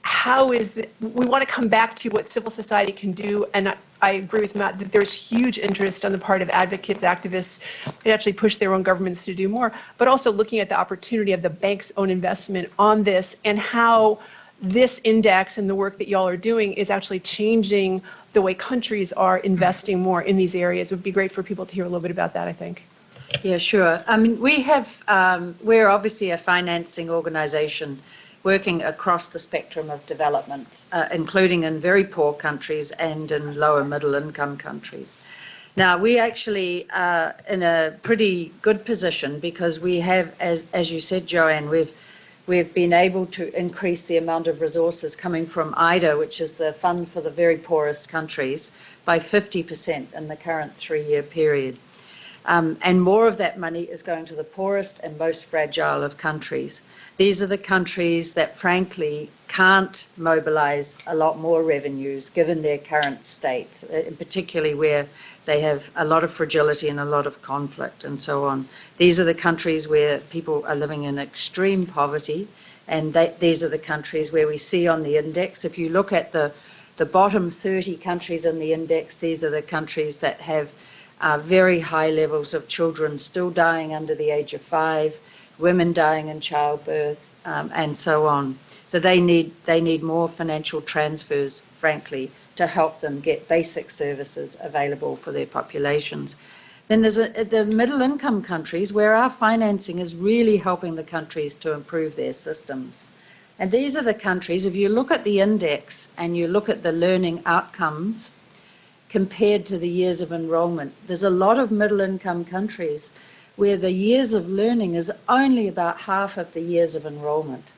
how is it, we want to come back to what civil society can do, and I agree with Matt that there's huge interest on the part of advocates, activists, to actually push their own governments to do more, but also looking at the opportunity of the bank's own investment on this and how this index and the work that y'all are doing is actually changing the way countries are investing more in these areas. It would be great for people to hear a little bit about that, I think. Yeah, sure. I mean, we have, we're obviously a financing organization working across the spectrum of development, including in very poor countries and in lower middle income countries. Now, we actually are in a pretty good position because we have, as you said, Joanne, we've been able to increase the amount of resources coming from IDA, which is the fund for the very poorest countries, by 50% in the current 3-year period. And more of that money is going to the poorest and most fragile of countries. These are the countries that, frankly, can't mobilize a lot more revenues given their current state, particularly where they have a lot of fragility and a lot of conflict and so on. These are the countries where people are living in extreme poverty, and these are the countries where we see on the index, if you look at the bottom 30 countries in the index, these are the countries that have very high levels of children still dying under the age of 5, women dying in childbirth, and so on. So they need more financial transfers, frankly, to help them get basic services available for their populations. Then there's the middle income countries where our financing is really helping the countries to improve their systems. And these are the countries, if you look at the index and you look at the learning outcomes compared to the years of enrollment, there's a lot of middle income countries where the years of learning is only about half of the years of enrollment.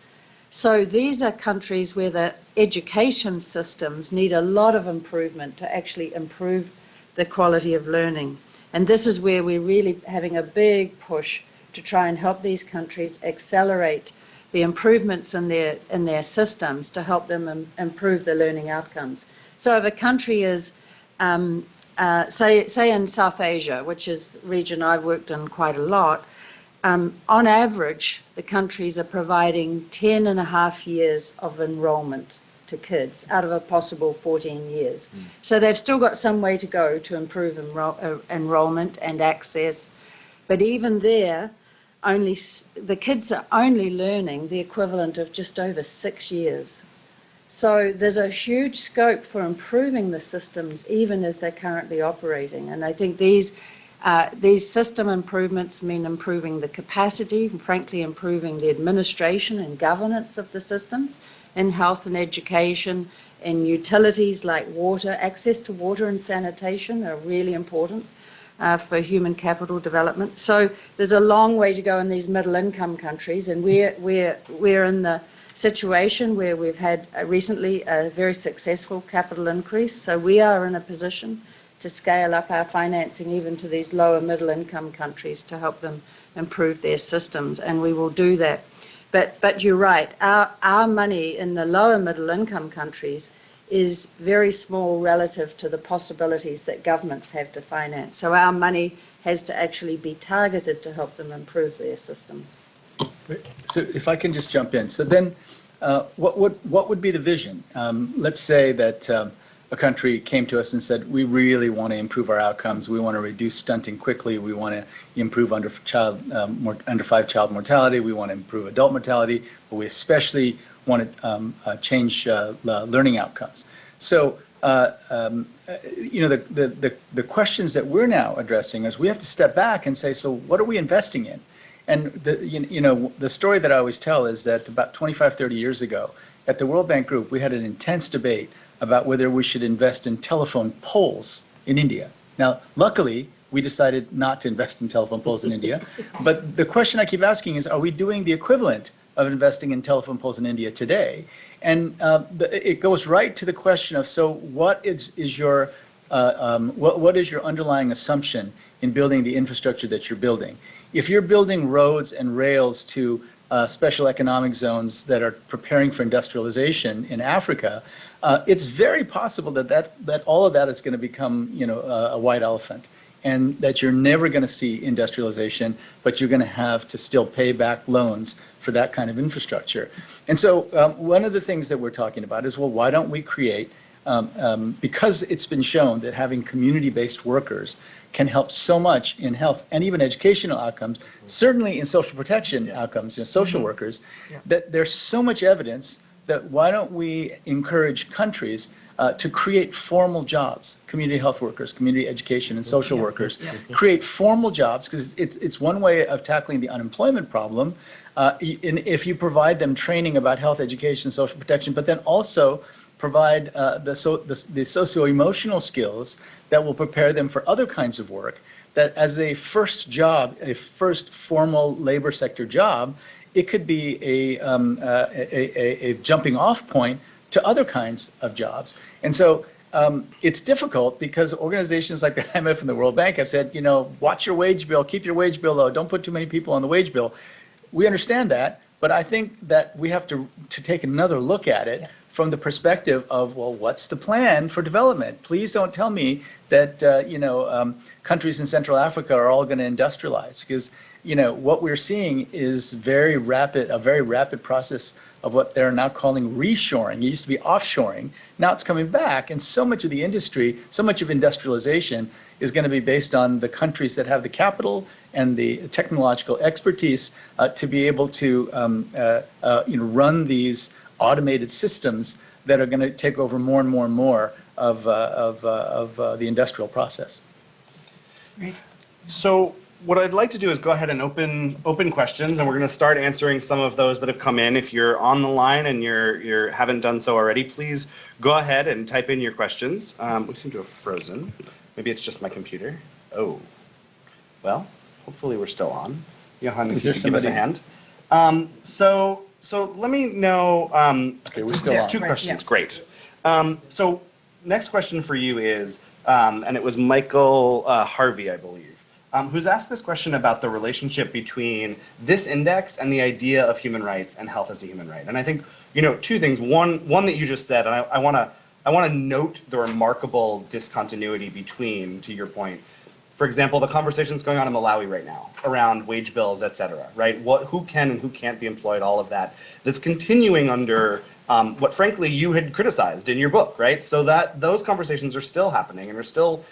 So these are countries where the education systems need a lot of improvement to actually improve the quality of learning. And this is where we're really having a big push to try and help these countries accelerate the improvements in their systems to help them improve the learning outcomes. So if a country is, say in South Asia, which is a region I've worked in quite a lot, on average, the countries are providing 10.5 years of enrollment to kids out of a possible 14 years. So they've still got some way to go to improve enrollment and access. But even there, the kids are only learning the equivalent of just over 6 years. So there's a huge scope for improving the systems even as they're currently operating. And I think these system improvements mean improving the capacity, and frankly improving the administration and governance of the systems in health and education, in utilities like water. Access to water and sanitation are really important for human capital development. So there's a long way to go in these middle income countries, and we're in the situation where we've had recently a very successful capital increase. So we are in a position to scale up our financing even to these lower middle income countries to help them improve their systems, and we will do that. But you're right, our money in the lower middle income countries is very small relative to the possibilities that governments have to finance. So our money has to actually be targeted to help them improve their systems. So if I can just jump in. So then what would be the vision? Let's say that a country came to us and said, we really want to improve our outcomes. We want to reduce stunting quickly. We want to improve under 5 child mortality. We want to improve adult mortality, but we especially want to change learning outcomes. So, the questions that we're now addressing is we have to step back and say, so what are we investing in? And the story that I always tell is that about 25, 30 years ago, at the World Bank Group, we had an intense debate about whether we should invest in telephone poles in India. Now, luckily, we decided not to invest in telephone poles in India. But the question I keep asking is, are we doing the equivalent of investing in telephone poles in India today? And it goes right to the question of, so what is your underlying assumption in building the infrastructure that you're building? If you're building roads and rails to special economic zones that are preparing for industrialization in Africa, it's very possible that all of that is going to become, a white elephant, and that you're never going to see industrialization, but you're going to have to still pay back loans for that kind of infrastructure. And so one of the things that we're talking about is, well, why don't we create, because it's been shown that having community-based workers can help so much in health and even educational outcomes, certainly in social protection outcomes, social workers, that there's so much evidence that why don't we encourage countries to create formal jobs, community health workers, community education and social workers, create formal jobs, because it's one way of tackling the unemployment problem. If you provide them training about health, education, social protection, but then also provide the socio-emotional skills that will prepare them for other kinds of work, that as a first job, a first formal labor sector job, it could be a jumping off point to other kinds of jobs. And so it's difficult because organizations like the IMF and the World Bank have said, watch your wage bill, keep your wage bill low, don't put too many people on the wage bill. We understand that, but I think that we have to take another look at it from the perspective of, well, what's the plan for development? Please don't tell me that, countries in Central Africa are all going to industrialize, because, what we're seeing is a very rapid process of what they're now calling reshoring. It used to be offshoring. Now it's coming back. And so much of the industry, so much of industrialization is going to be based on the countries that have the capital and the technological expertise to be able to run these automated systems that are going to take over more and more and more of the industrial process. Great. So what I'd like to do is go ahead and open questions, and we're going to start answering some of those that have come in. If you're on the line and you haven't done so already, please go ahead and type in your questions. We seem to have frozen. Maybe it's just my computer. Oh, well, hopefully we're still on. Johan, if you could give us a hand. So let me know. Okay, we're still on. 2 questions. Great. So next question for you is, and it was Michael Harvey, I believe, who's asked this question about the relationship between this index and the idea of human rights and health as a human right. And I think, 2 things. One that you just said, and I want to note the remarkable discontinuity between, to your point, for example, the conversations going on in Malawi right now around wage bills, et cetera, right? Who can and who can't be employed, all of that. That's continuing under what, frankly, you had criticized in your book, right? So that those conversations are still happening and are still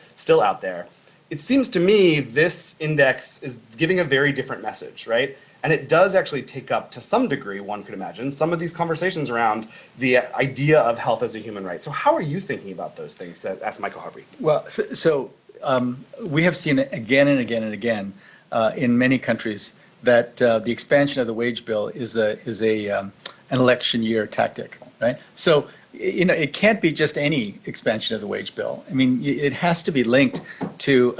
out there. it seems to me this index is giving a very different message, right? And it does actually take up, to some degree, one could imagine, some of these conversations around the idea of health as a human right. So how are you thinking about those things? Ask Michael Harvey. Well, we have seen it again and again and again in many countries that the expansion of the wage bill is an election year tactic, right? So, it can't be just any expansion of the wage bill. I mean, it has to be linked to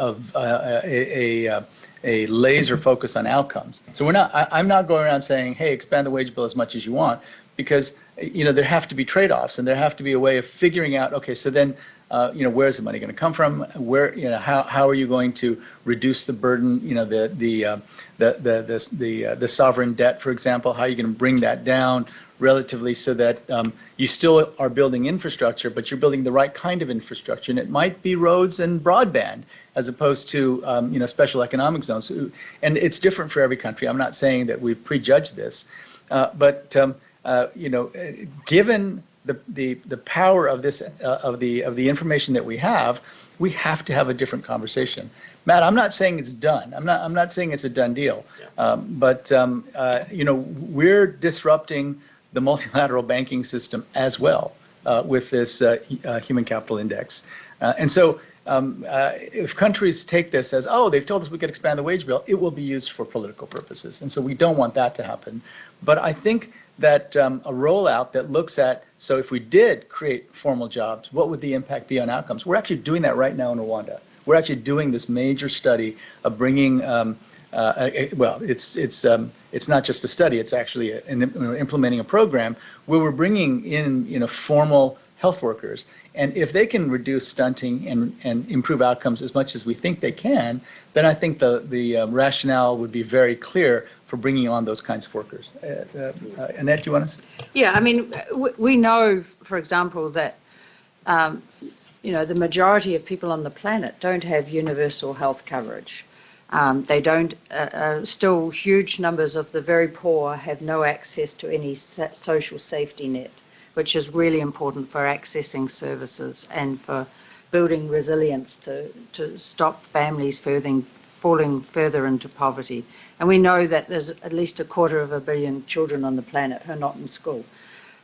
a laser focus on outcomes. So I'm not going around saying, hey, expand the wage bill as much as you want, because, there have to be trade-offs and there have to be a way of figuring out, okay, so then, where's the money going to come from? Where, how are you going to reduce the burden, the sovereign debt, for example, how are you going to bring that down relatively so that you still are building infrastructure, but you're building the right kind of infrastructure. And it might be roads and broadband as opposed to, special economic zones. And it's different for every country. I'm not saying that we've prejudged this, but given the power of this, of the information that we have to have a different conversation. Matt, I'm not saying it's done. I'm not saying it's a done deal, but we're disrupting the multilateral banking system as well with this human capital index. And so if countries take this as, oh, they've told us we could expand the wage bill, it will be used for political purposes. And so we don't want that to happen. But I think that a rollout that looks at, so if we did create formal jobs, what would the impact be on outcomes? We're actually doing that right now in Rwanda. We're actually doing this major study of bringing it's not just a study, it's actually implementing a program where we're bringing in, formal health workers. And if they can reduce stunting and improve outcomes as much as we think they can, then I think the rationale would be very clear for bringing on those kinds of workers. Annette, do you want to? Yeah, I mean, we know, for example, that the majority of people on the planet don't have universal health coverage. They don't, still huge numbers of the very poor have no access to any social safety net, which is really important for accessing services and for building resilience to stop families falling further into poverty. And we know that there's at least 250 million children on the planet who are not in school.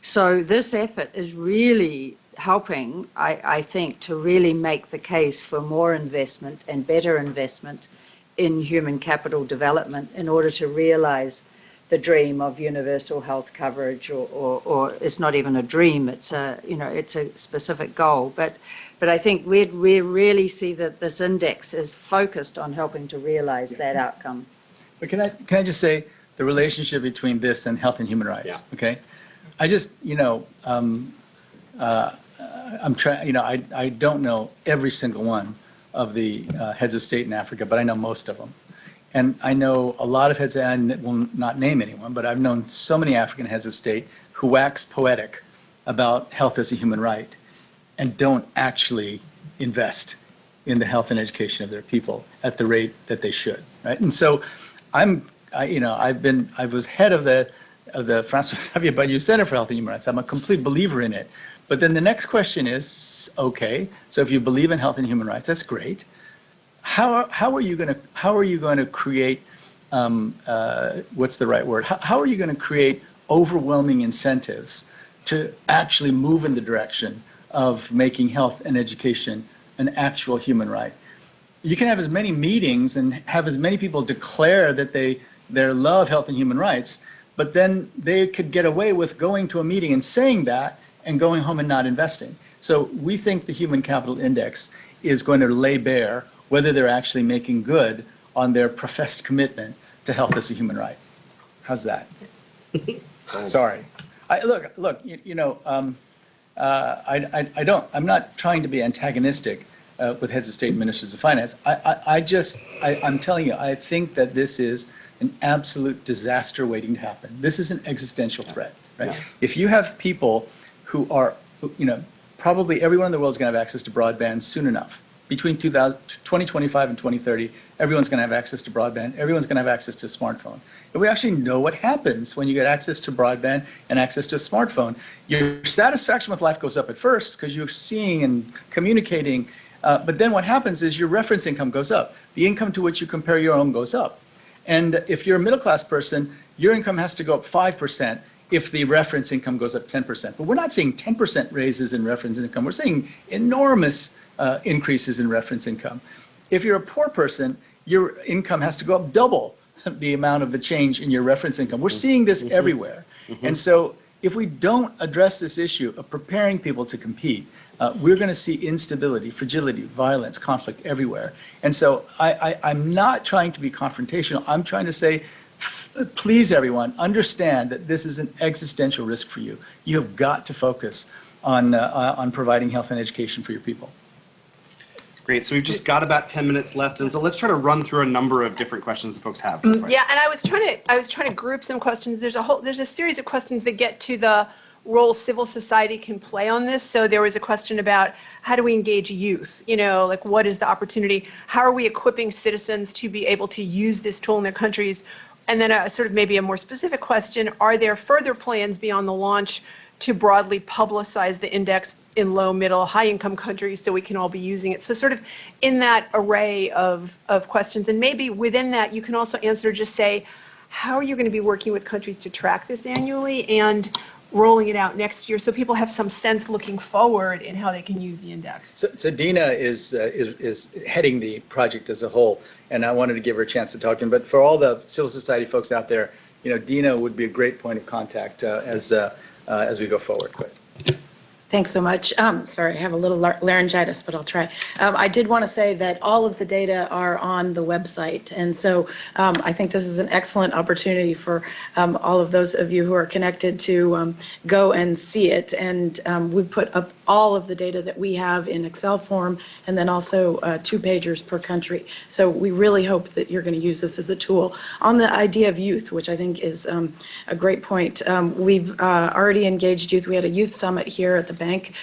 So this effort is really helping, I think, to really make the case for more investment and better investment in human capital development in order to realize the dream of universal health coverage, or it's not even a dream, it's a specific goal. But I think we really see that this index is focused on helping to realize that outcome. But can I just say the relationship between this and health and human rights? Yeah. Okay. I just, I'm trying, I don't know every single one of the heads of state in Africa, but I know most of them. And I know a lot of heads, and I will not name anyone, but I've known so many African heads of state who wax poetic about health as a human right and don't actually invest in the health and education of their people at the rate that they should, right? And so I was head of the François Xavier Bayou Center for Health and Human Rights. I'm a complete believer in it. But then the next question is, okay, so if you believe in health and human rights, that's great. How are you going to create what's the right word? How are you going to create overwhelming incentives to actually move in the direction of making health and education an actual human right? You can have as many meetings and have as many people declare that they love health and human rights, but then they could get away with going to a meeting and saying that and going home and not investing. So we think the Human Capital Index is going to lay bare whether they're actually making good on their professed commitment to health as a human right. How's that? Sorry. I'm not trying to be antagonistic with heads of state and ministers of finance. I'm telling you, I think that this is an absolute disaster waiting to happen. This is an existential threat, right? Yeah. If you have people who are, probably everyone in the world is going to have access to broadband soon enough. Between 2025 and 2030, everyone's going to have access to broadband. Everyone's going to have access to a smartphone. And we actually know what happens when you get access to broadband and access to a smartphone. Your satisfaction with life goes up at first because you're seeing and communicating But then what happens is your reference income goes up. The income to which you compare your own goes up. And if you're a middle-class person, your income has to go up 5% if the reference income goes up 10%. But we're not seeing 10% raises in reference income. We're seeing enormous increases in reference income. If you're a poor person, your income has to go up double the amount of the change in your reference income. We're seeing this everywhere. And so if we don't address this issue of preparing people to compete, we're going to see instability, fragility, violence, conflict everywhere. And so I'm not trying to be confrontational. I'm trying to say, please, everyone, understand that this is an existential risk for you. You have got to focus on providing health and education for your people. Great. So we've just got about 10 minutes left, and so let's try to run through a number of different questions that folks have. Yeah, and I was trying to group some questions. There's a series of questions that get to the role civil society can play on this. So there was a question about how do we engage youth? You know, like what is the opportunity? How are we equipping citizens to be able to use this tool in their countries? And then a sort of maybe a more specific question, are there further plans beyond the launch to broadly publicize the index in low, middle, high income countries so we can all be using it? So sort of in that array of questions, and maybe within that you can also answer, just say, how are you going to be working with countries to track this annually and rolling it out next year so people have some sense looking forward in how they can use the index? So Dina is heading the project as a whole, and I wanted to give her a chance to talk to him. But for all the civil society folks out there, you know, Dina would be a great point of contact as we go forward. Thanks so much. Sorry, I have a little laryngitis, but I'll try. I did want to say that all of the data are on the website. And so I think this is an excellent opportunity for all of those of you who are connected to go and see it. And we put up all of the data that we have in Excel form, and then also 2-pagers per country. So we really hope that you're going to use this as a tool. On the idea of youth, which I think is a great point, we've already engaged youth. We had a youth summit here at the bank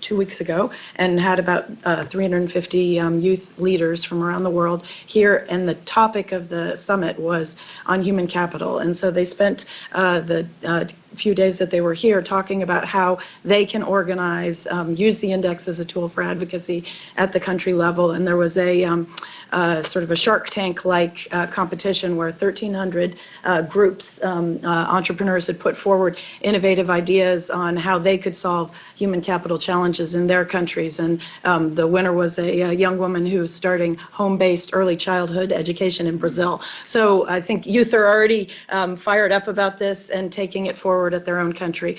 2 weeks ago and had about 350 youth leaders from around the world here, and the topic of the summit was on human capital. And so they spent the few days that they were here talking about how they can organize, use the index as a tool for advocacy at the country level. And there was a sort of a Shark Tank-like competition where 1,300 groups, entrepreneurs had put forward innovative ideas on how they could solve human capital challenges in their countries. And the winner was a young woman who's starting home-based early childhood education in Brazil. So I think youth are already fired up about this and taking it forward at their own country.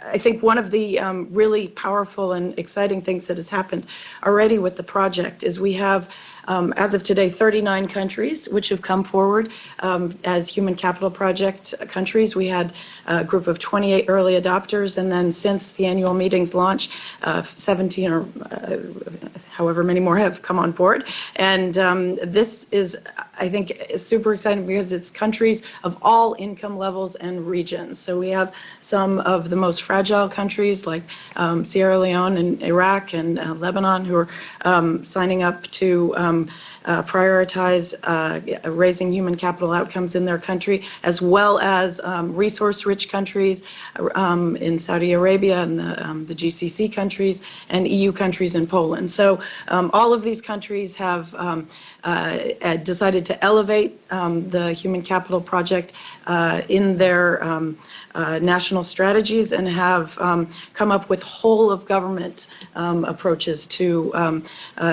I think one of the really powerful and exciting things that has happened already with the project is we have, as of today, 39 countries which have come forward as Human Capital Project countries. We had a group of 28 early adopters, and then since the annual meeting's launch, 17 or however many more have come on board. And this is, I think, is super exciting because it's countries of all income levels and regions. So we have some of the most fragile countries like Sierra Leone and Iraq and Lebanon who are signing up to prioritize raising human capital outcomes in their country, as well as resource-rich countries in Saudi Arabia and the GCC countries and EU countries and Poland. So all of these countries have decided to elevate the Human Capital Project in their national strategies and have come up with whole of government approaches to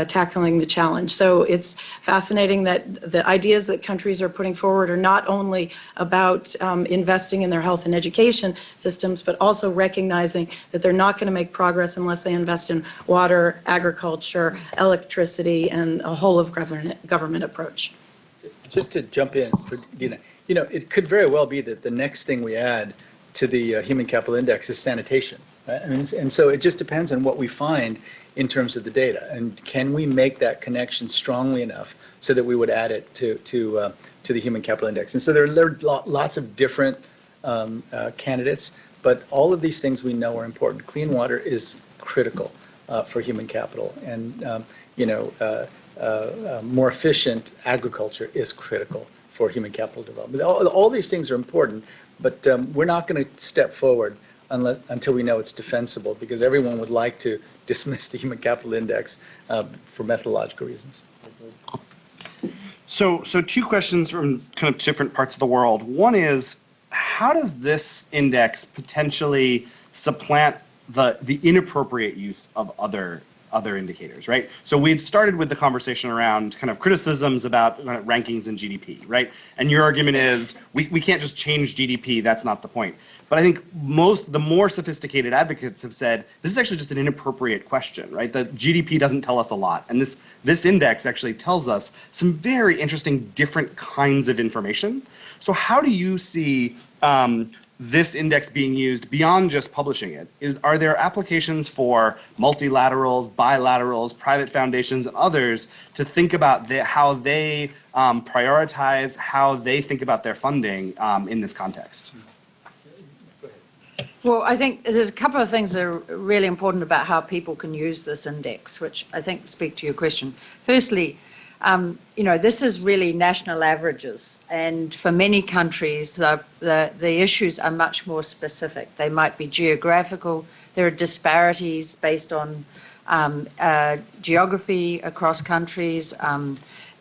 tackling the challenge. So it's fascinating that the ideas that countries are putting forward are not only about investing in their health and education systems, but also recognizing that they're not going to make progress unless they invest in water, agriculture, electricity, and a whole of government approach. Just to jump in for Dina, you know, it could very well be that the next thing we add to the Human Capital Index is sanitation. Right? I mean, and so it just depends on what we find in terms of the data, and can we make that connection strongly enough so that we would add it to the Human Capital Index. And so there are lots of different candidates, but all of these things we know are important. Clean water is critical for human capital, and more efficient agriculture is critical for human capital development. All these things are important, but we're not going to step forward until we know it's defensible, because everyone would like to dismiss the Human Capital Index for methodological reasons. So two questions from kind of different parts of the world. One is, how does this index potentially supplant the inappropriate use of other indicators, right? So we'd started with the conversation around kind of criticisms about rankings in GDP, right? And your argument is we can't just change GDP, that's not the point. But I think the more sophisticated advocates have said, this is actually just an inappropriate question, right? The GDP doesn't tell us a lot. And this index actually tells us some very interesting different kinds of information. So how do you see this index being used beyond just publishing it? Are there applications for multilaterals, bilaterals, private foundations, and others to think about how they prioritize, how they think about their funding in this context? Well, I think there's a couple of things that are really important about how people can use this index, which I think speak to your question. Firstly, this is really national averages, and for many countries, the issues are much more specific. They might be geographical. There are disparities based on geography across countries,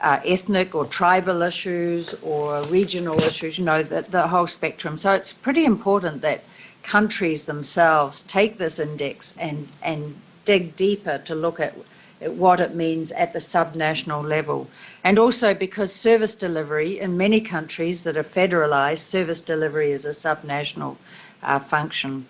ethnic or tribal issues, or regional issues. The whole spectrum. So it's pretty important that countries themselves take this index and dig deeper to look at what it means at the subnational level. And also because service delivery in many countries that are federalized, service delivery is a subnational function.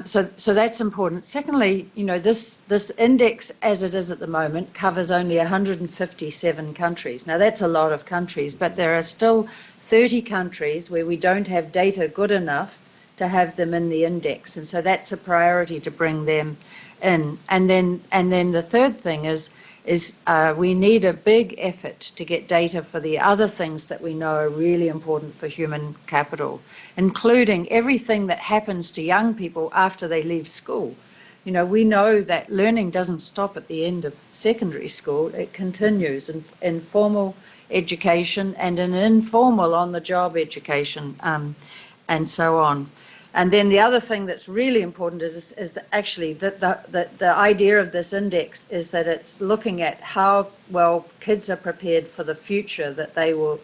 So that's important. Secondly, this index as it is at the moment covers only 157 countries. Now that's a lot of countries, but there are still 30 countries where we don't have data good enough to have them in the index. And so that's a priority to bring them in. And then the third thing is we need a big effort to get data for the other things that we know are really important for human capital, including everything that happens to young people after they leave school. We know that learning doesn't stop at the end of secondary school. It continues in formal education and in informal on-the-job education, and so on. And then the other thing that's really important is actually that the idea of this index is that it's looking at how well kids are prepared for the future that they will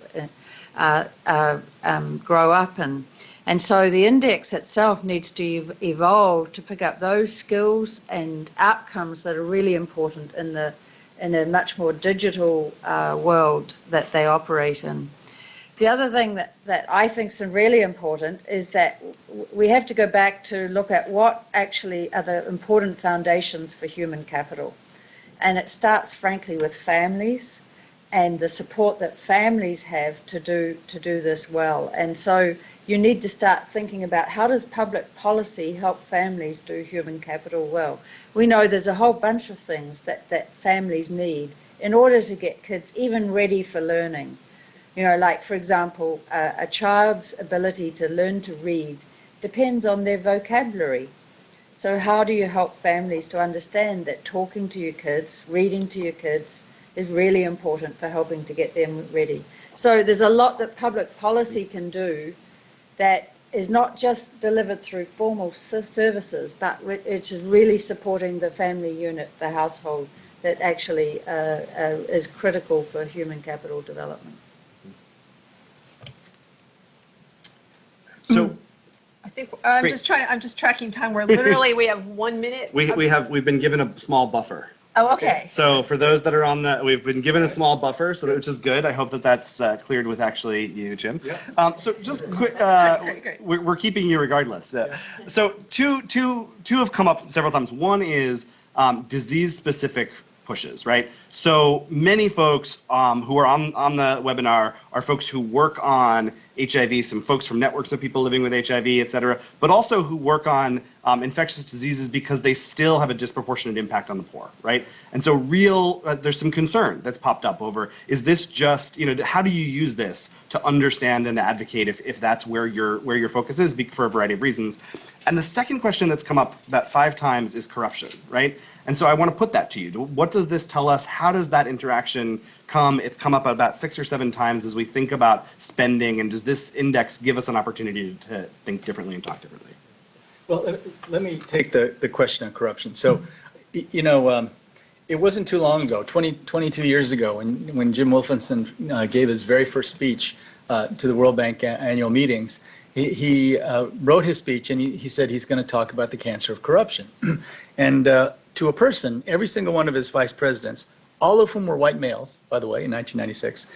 grow up in. And so the index itself needs to evolve to pick up those skills and outcomes that are really important in a much more digital world that they operate in. The other thing that I think is really important is that we have to go back to look at what actually are the important foundations for human capital. And it starts, frankly, with families and the support that families have to do this well. And so you need to start thinking about how does public policy help families do human capital well. We know there's a whole bunch of things that families need in order to get kids even ready for learning. Like, for example, a child's ability to learn to read depends on their vocabulary. So how do you help families to understand that talking to your kids, reading to your kids is really important for helping to get them ready? So there's a lot that public policy can do that is not just delivered through formal services, but it's really supporting the family unit, the household, that actually is critical for human capital development. So I think I'm just tracking time. We're literally we have 1 minute. We've been given a small buffer. Oh, okay. So for those that are we've been given a small buffer, which is good. I hope that's cleared with actually you, Jim. Yeah. So just quick, great. We're keeping you regardless. So two have come up several times. One is disease-specific pushes, right? So many folks who are on the webinar are folks who work on HIV, some folks from networks of people living with HIV, et cetera, but also who work on infectious diseases because they still have a disproportionate impact on the poor, right? And so there's some concern that's popped up over, is this just, how do you use this to understand and advocate if that's where your focus is for a variety of reasons? And the second question that's come up about 5 times is corruption, right? And so I want to put that to you. What does this tell us? How does that interaction come? It's come up about 6 or 7 times as we think about spending, and does this index give us an opportunity to think differently and talk differently? Well, let me take the question on corruption. So, it wasn't too long ago, 22 years ago, when Jim Wolfensohn gave his very first speech to the World Bank annual meetings. He wrote his speech and he said he's going to talk about the cancer of corruption. And to a person, every single one of his vice presidents, all of whom were white males, by the way, in 1996,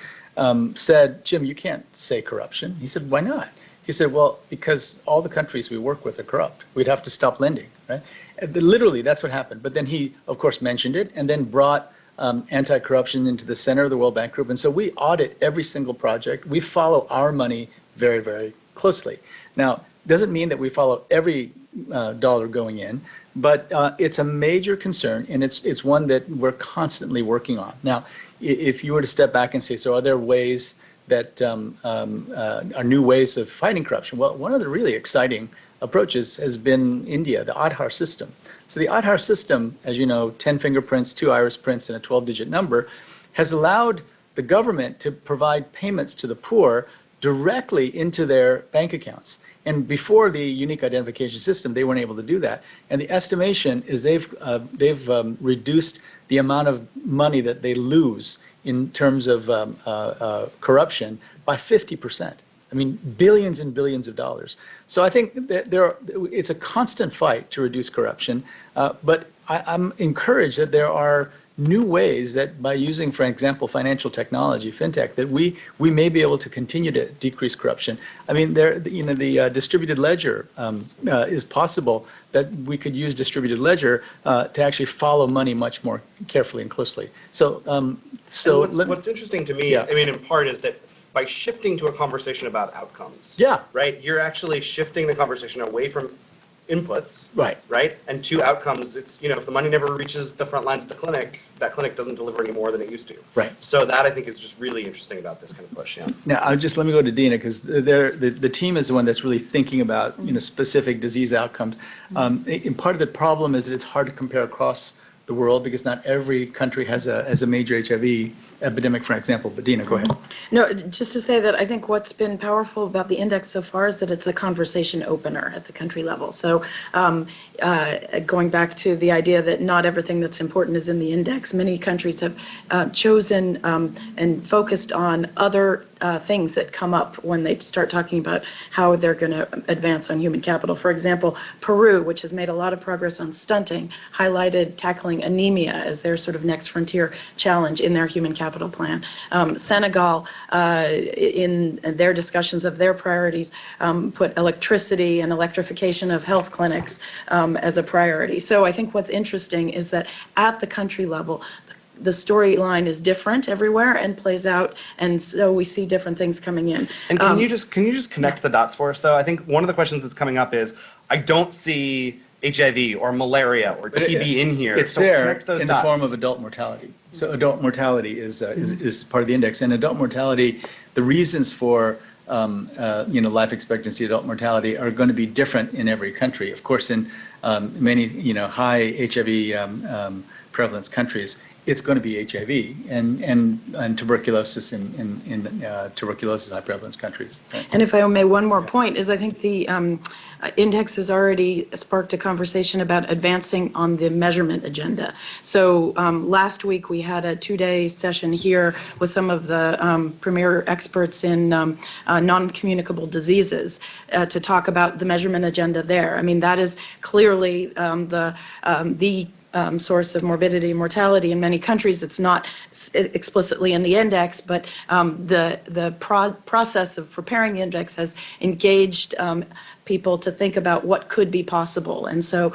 said, Jim, you can't say corruption. He said, why not? He said, well, because all the countries we work with are corrupt. We'd have to stop lending, right? Literally, that's what happened. But then he, of course, mentioned it and then brought anti-corruption into the center of the World Bank Group. And so we audit every single project. We follow our money very, very closely. Now, doesn't mean that we follow every dollar going in, but it's a major concern, and it's one that we're constantly working on. Now, if you were to step back and say, so are there ways that are new ways of fighting corruption? Well, one of the really exciting approaches has been India, the Aadhaar system. So the Aadhaar system, as you know, 10 fingerprints, 2 iris prints, and a 12-digit number, has allowed the government to provide payments to the poor directly into their bank accounts. And before the unique identification system, they weren't able to do that. And the estimation is they've reduced the amount of money that they lose in terms of corruption by 50%. I mean, billions and billions of dollars. So I think that it's a constant fight to reduce corruption, but I'm encouraged that there are new ways that by using, for example, financial technology, fintech, that we may be able to continue to decrease corruption. I mean, the distributed ledger is possible that we could use distributed ledger to actually follow money much more carefully and closely. So, what's interesting to me, I mean, in part, is that by shifting to a conversation about outcomes, right, you're actually shifting the conversation away from inputs, right, and to outcomes. It's, if the money never reaches the front lines of the clinic, that clinic doesn't deliver any more than it used to. Right. So that, I think, is just really interesting about this kind of push. Yeah. Now, let me go to Dina, because the team is the one that's really thinking about specific disease outcomes. And part of the problem is that it's hard to compare across the world because not every country has a major HIV epidemic, for example. But Dina, go ahead. No, just to say that I think what's been powerful about the index so far is that it's a conversation opener at the country level. So going back to the idea that not everything that's important is in the index, many countries have chosen and focused on other things that come up when they start talking about how they're going to advance on human capital. For example, Peru, which has made a lot of progress on stunting, highlighted tackling anemia as their sort of next frontier challenge in their human capital plan. Senegal, in their discussions of their priorities, put electricity and electrification of health clinics as a priority. So I think what's interesting is that at the country level, the storyline is different everywhere and plays out, and so we see different things coming in. And can you just connect the dots for us, though? I think one of the questions that's coming up is, I don't see HIV or malaria or TB in here. It's so there in the form of adult mortality. So adult mortality is part of the index, and adult mortality, the reasons for life expectancy, adult mortality are going to be different in every country. Of course, in many high HIV prevalence countries, it's going to be HIV and tuberculosis in tuberculosis high prevalence countries. And if I may, one more point is I think the index has already sparked a conversation about advancing on the measurement agenda. So last week we had a 2-day session here with some of the premier experts in non-communicable diseases to talk about the measurement agenda there. I mean, that is clearly the source of morbidity and mortality in many countries. It's not explicitly in the index, but the process of preparing the index has engaged people to think about what could be possible. And so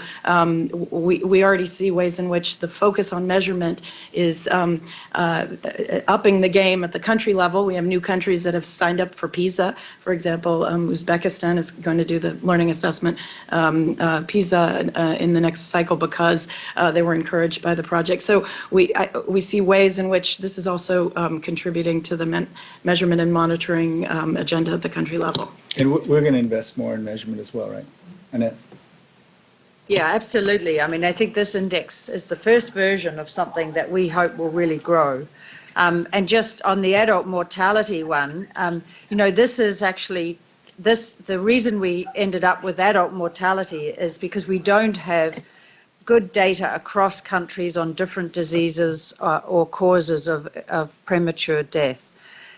we already see ways in which the focus on measurement is upping the game at the country level. We have new countries that have signed up for PISA. For example, Uzbekistan is going to do the learning assessment PISA in the next cycle because they were encouraged by the project. So we see ways in which this is also contributing to the measurement and monitoring agenda at the country level. And we're going to invest more in measurement as well, right? Annette? Yeah, absolutely. I mean, I think this index is the first version of something that we hope will really grow. And just on the adult mortality one, this is actually the reason we ended up with adult mortality is because we don't have good data across countries on different diseases or causes of premature death.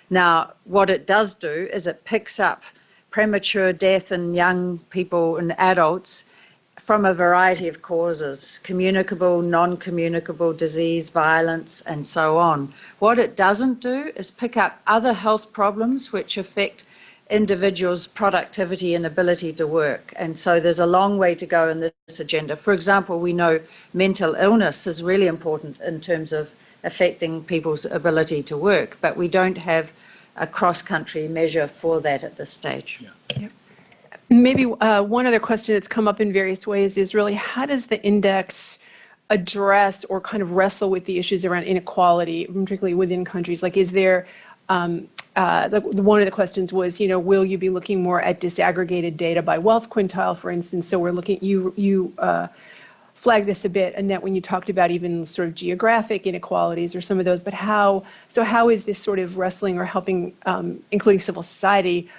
Now, what it does do is it picks up premature death in young people and adults from a variety of causes: communicable, non-communicable disease, violence, and so on. What it doesn't do is pick up other health problems which affect individuals' productivity and ability to work. And so there's a long way to go in this agenda. For example, we know mental illness is really important in terms of affecting people's ability to work, but we don't have a cross-country measure for that at this stage. Yeah. Yep. Maybe one other question that's come up in various ways is really, how does the index address or kind of wrestle with the issues around inequality, particularly within countries? Like, is there, one of the questions was, will you be looking more at disaggregated data by wealth quintile, for instance? So we're looking, you flagged this a bit, Annette, when you talked about even sort of geographic inequalities or some of those, but how is this sort of wrestling or helping, including civil society,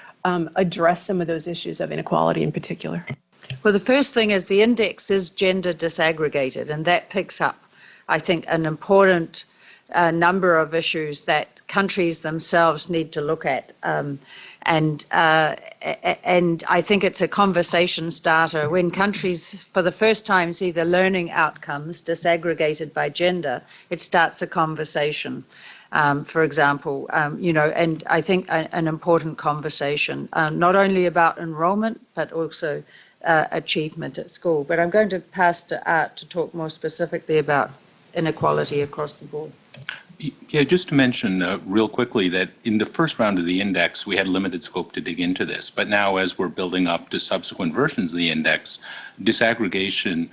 address some of those issues of inequality in particular? Well, the first thing is the index is gender disaggregated, and that picks up, I think, an important number of issues that countries themselves need to look at. And I think it's a conversation starter. When countries, for the first time, see the learning outcomes disaggregated by gender, it starts a conversation. For example, and I think an important conversation, not only about enrollment, but also achievement at school. But I'm going to pass to Art to talk more specifically about inequality across the board. Yeah, just to mention real quickly that in the first round of the index, we had limited scope to dig into this. But now, as we're building up to subsequent versions of the index, disaggregation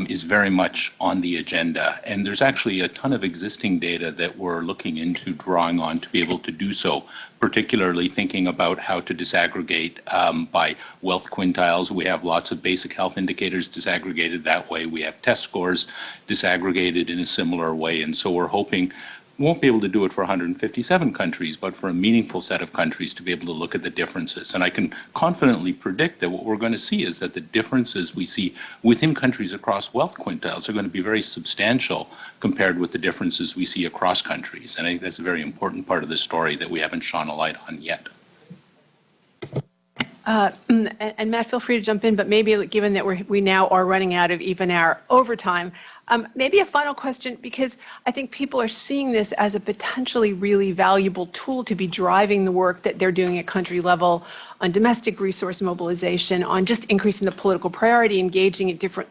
is very much on the agenda. And there's actually a ton of existing data that we're looking into drawing on to be able to do so, particularly thinking about how to disaggregate by wealth quintiles. We have lots of basic health indicators disaggregated that way. We have test scores disaggregated in a similar way. And so we're hoping we won't be able to do it for 157 countries, but for a meaningful set of countries to be able to look at the differences. And I can confidently predict that what we're going to see is that the differences we see within countries across wealth quintiles are going to be very substantial compared with the differences we see across countries. And I think that's a very important part of the story that we haven't shone a light on yet. And Matt, feel free to jump in, but maybe given that we now are running out of even our overtime, maybe a final question, because I think people are seeing this as a potentially really valuable tool to be driving the work that they're doing at country level on domestic resource mobilization, on just increasing the political priority, engaging at different,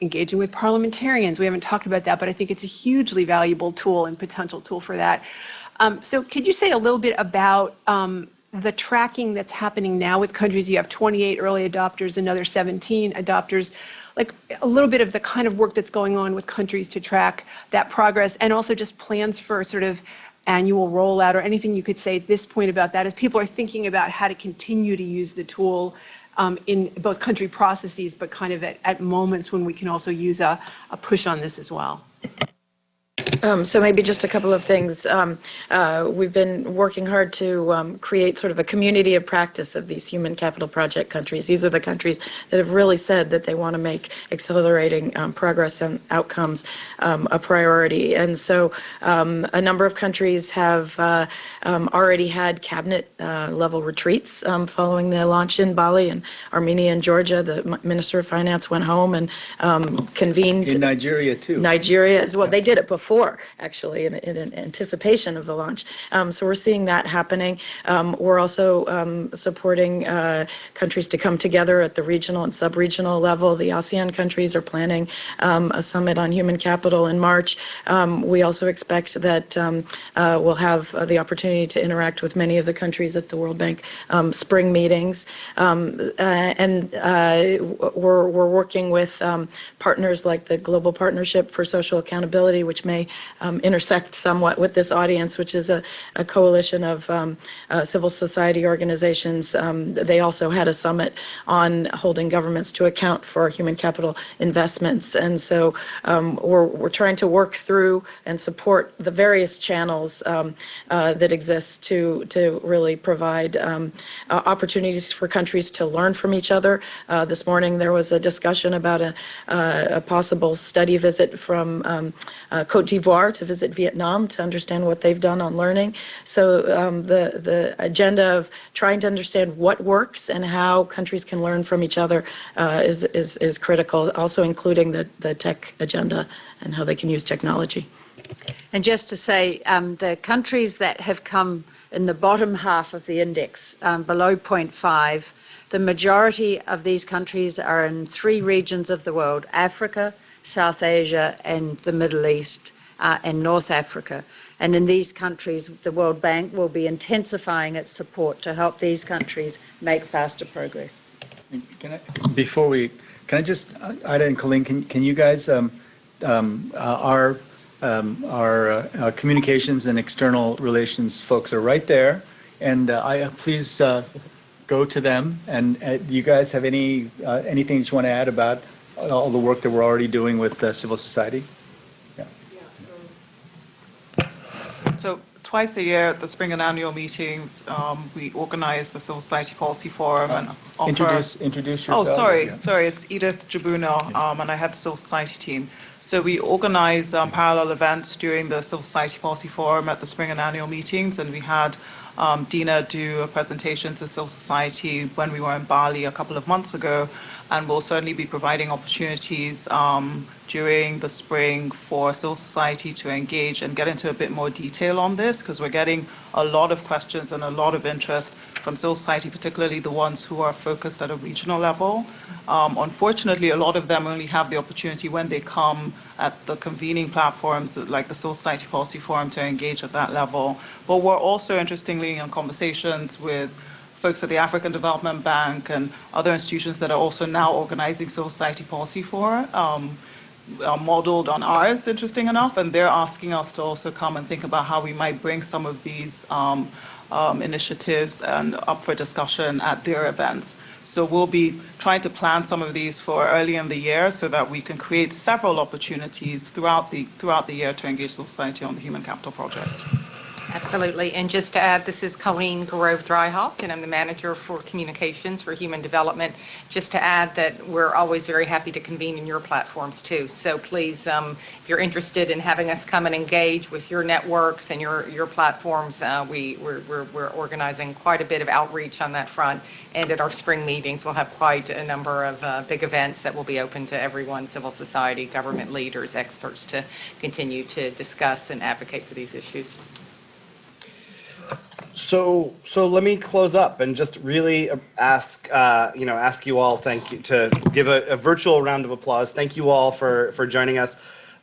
engaging with parliamentarians. We haven't talked about that, but I think it's a hugely valuable tool and potential tool for that. So could you say a little bit about the tracking that's happening now with countries? You have 28 early adopters, another 17 adopters, like a little bit of the kind of work that's going on with countries to track that progress, and also just plans for sort of annual rollout, or anything you could say at this point about that as people are thinking about how to continue to use the tool in both country processes, but kind of at moments when we can also use a push on this as well. So maybe just a couple of things. We've been working hard to create sort of a community of practice of these human capital project countries. These are the countries that have really said that they want to make accelerating progress and outcomes a priority. And so a number of countries have already had cabinet level retreats following the launch in Bali, and Armenia and Georgia. The Minister of Finance went home and convened. In Nigeria, too. Nigeria as well. They did it before, actually, in anticipation of the launch. So we're seeing that happening. We're also supporting countries to come together at the regional and sub-regional level. The ASEAN countries are planning a summit on human capital in March. We also expect that we'll have the opportunity to interact with many of the countries at the World Bank spring meetings. And we're working with partners like the Global Partnership for Social Accountability, which may intersect somewhat with this audience, which is a coalition of civil society organizations. They also had a summit on holding governments to account for human capital investments. And so we're trying to work through and support the various channels that exist to really provide opportunities for countries to learn from each other. This morning there was a discussion about a possible study visit from Cote d'Ivoire to visit Vietnam to understand what they've done on learning. So the agenda of trying to understand what works and how countries can learn from each other is critical, also including the tech agenda and how they can use technology. And just to say, the countries that have come in the bottom half of the index, below 0.5, the majority of these countries are in 3 regions of the world: Africa, South Asia, and the Middle East, and North Africa. And in these countries, the World Bank will be intensifying its support to help these countries make faster progress. Can I just, Ida and Colleen, can you guys, our communications and external relations folks are right there, and please go to them. And you guys have anything that you want to add about all the work that we're already doing with civil society? Yeah. So twice a year at the spring and annual meetings, we organize the Civil Society Policy Forum and offer... Introduce yourself. Oh, sorry, it's Edith Jabuno, and I head the Civil Society team. So we organize parallel events during the Civil Society Policy Forum at the spring and annual meetings, and we had Dina do a presentation to civil society when we were in Bali a couple of months ago, and we'll certainly be providing opportunities during the spring for civil society to engage and get into a bit more detail on this, because we're getting a lot of questions and a lot of interest from civil society, particularly the ones who are focused at a regional level. Unfortunately, a lot of them only have the opportunity when they come at the convening platforms like the Civil Society Policy Forum to engage at that level. But we're also, interestingly, in conversations with folks at the African Development Bank and other institutions that are also now organizing Civil Society Policy Forum, modeled on ours, interesting enough, and they're asking us to also come and think about how we might bring some of these initiatives and up for discussion at their events. So we'll be trying to plan some of these for early in the year so that we can create several opportunities throughout the year to engage society on the Human Capital Project. Absolutely. And just to add, this is Colleen Garove-Dryhawk, and I'm the manager for communications for human development. Just to add that we're always very happy to convene in your platforms too. So please, if you're interested in having us come and engage with your networks and your platforms, we're organizing quite a bit of outreach on that front. And at our spring meetings, we'll have quite a number of big events that will be open to everyone, civil society, government leaders, experts, to continue to discuss and advocate for these issues. So let me close up and just really ask you all, to give a virtual round of applause. Thank you all for joining us.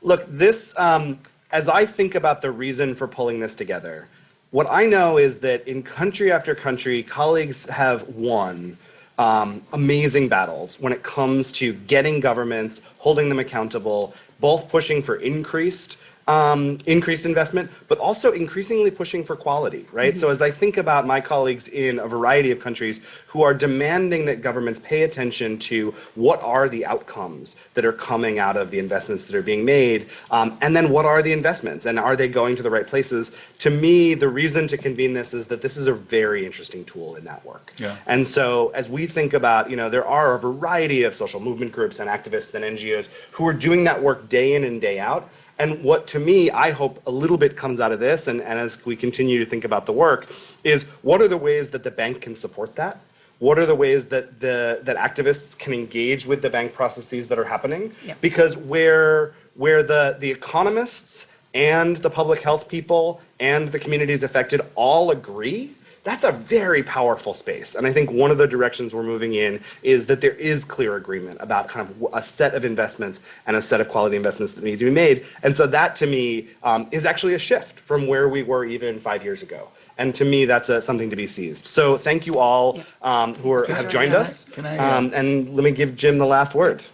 Look, this, as I think about the reason for pulling this together, what I know is that in country after country, colleagues have won amazing battles when it comes to getting governments, holding them accountable, both pushing for increased investment, but also increasingly pushing for quality, right? Mm-hmm. So as I think about my colleagues in a variety of countries who are demanding that governments pay attention to what are the outcomes that are coming out of the investments that are being made, and then what are the investments, and are they going to the right places? To me, the reason to convene this is that this is a very interesting tool in that work. Yeah. And so as we think about, there are a variety of social movement groups and activists and NGOs who are doing that work day in and day out. And what, to me, I hope a little bit comes out of this, and as we continue to think about the work, is what are the ways that the bank can support that? What are the ways that that activists can engage with the bank processes that are happening? Yep. Because where the economists and the public health people and the communities affected all agree, that's a very powerful space. And I think one of the directions we're moving in is that there is clear agreement about kind of a set of investments and a set of quality investments that need to be made. And so that, to me, is actually a shift from where we were even 5 years ago. And to me, that's something to be seized. So thank you all who have joined us. And let me give Jim the last word.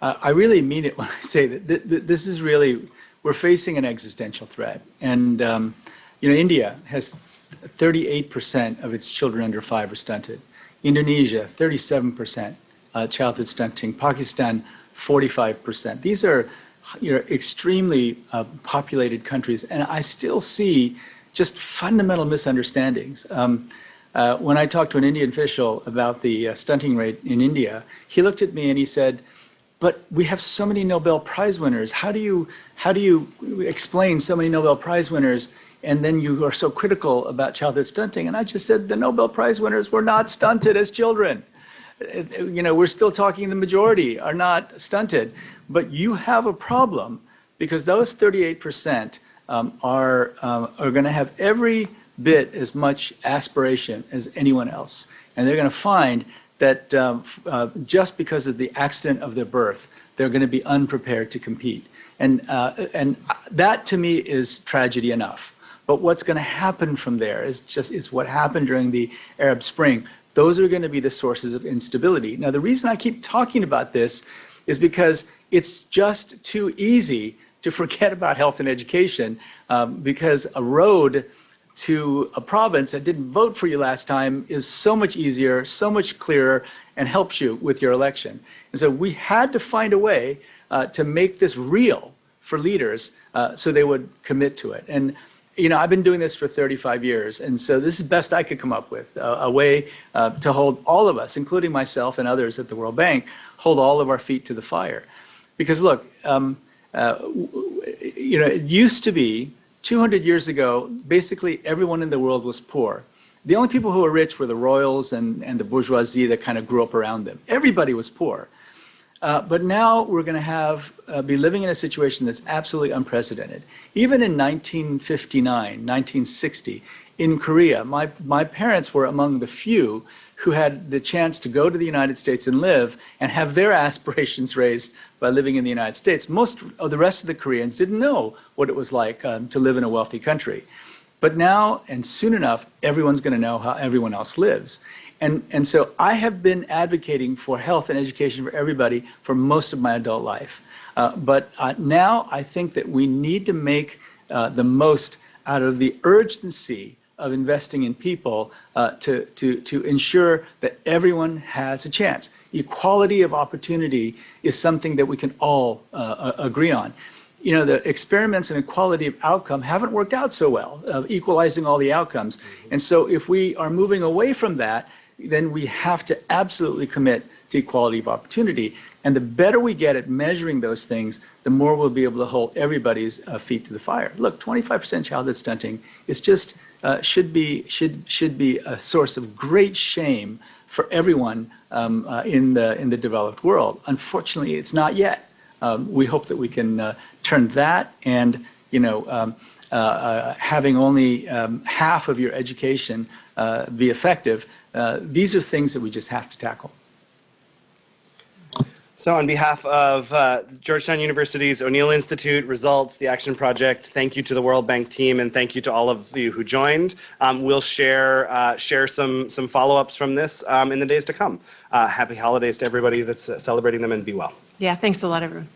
I really mean it when I say that this is really, we're facing an existential threat. And, India has 38% of its children under 5 are stunted. Indonesia, 37% childhood stunting. Pakistan, 45%. These are extremely populated countries, and I still see just fundamental misunderstandings. When I talked to an Indian official about the stunting rate in India, he looked at me and he said, "But we have so many Nobel Prize winners. How do you explain so many Nobel Prize winners, and then you are so critical about childhood stunting?" And I just said, the Nobel Prize winners were not stunted as children. We're still talking the majority are not stunted, but you have a problem because those 38% are going to have every bit as much aspiration as anyone else, and they're going to find that just because of the accident of their birth, they're going to be unprepared to compete, and that to me is tragedy enough. But what's going to happen from there is what happened during the Arab Spring. Those are going to be the sources of instability. Now, the reason I keep talking about this is because it's just too easy to forget about health and education because a road to a province that didn't vote for you last time is so much easier, so much clearer, and helps you with your election. And so we had to find a way to make this real for leaders so they would commit to it. And I've been doing this for 35 years, and so this is the best I could come up with, a way to hold all of us, including myself and others at the World Bank, hold all of our feet to the fire. Because look, it used to be 200 years ago, basically everyone in the world was poor. The only people who were rich were the royals and the bourgeoisie that kind of grew up around them. Everybody was poor. But now we're going to be living in a situation that's absolutely unprecedented. Even in 1959, 1960, in Korea, my parents were among the few who had the chance to go to the United States and live and have their aspirations raised by living in the United States. Most of the rest of the Koreans didn't know what it was like to live in a wealthy country. But now, and soon enough, everyone's going to know how everyone else lives. And so I have been advocating for health and education for everybody for most of my adult life. But now I think that we need to make the most out of the urgency of investing in people to ensure that everyone has a chance. Equality of opportunity is something that we can all agree on. The experiments in equality of outcome haven't worked out so well, equalizing all the outcomes. And so if we are moving away from that, then we have to absolutely commit to equality of opportunity. And the better we get at measuring those things, the more we'll be able to hold everybody's feet to the fire. Look, 25% childhood stunting is just should be a source of great shame for everyone in the developed world. Unfortunately, it's not yet. We hope that we can turn that and having only half of your education be effective. These are things that we just have to tackle. So on behalf of Georgetown University's O'Neill Institute, Results, the Action Project, thank you to the World Bank team, and thank you to all of you who joined. We'll share some follow-ups from this in the days to come. Happy holidays to everybody that's celebrating them, and be well. Yeah, thanks a lot, everyone.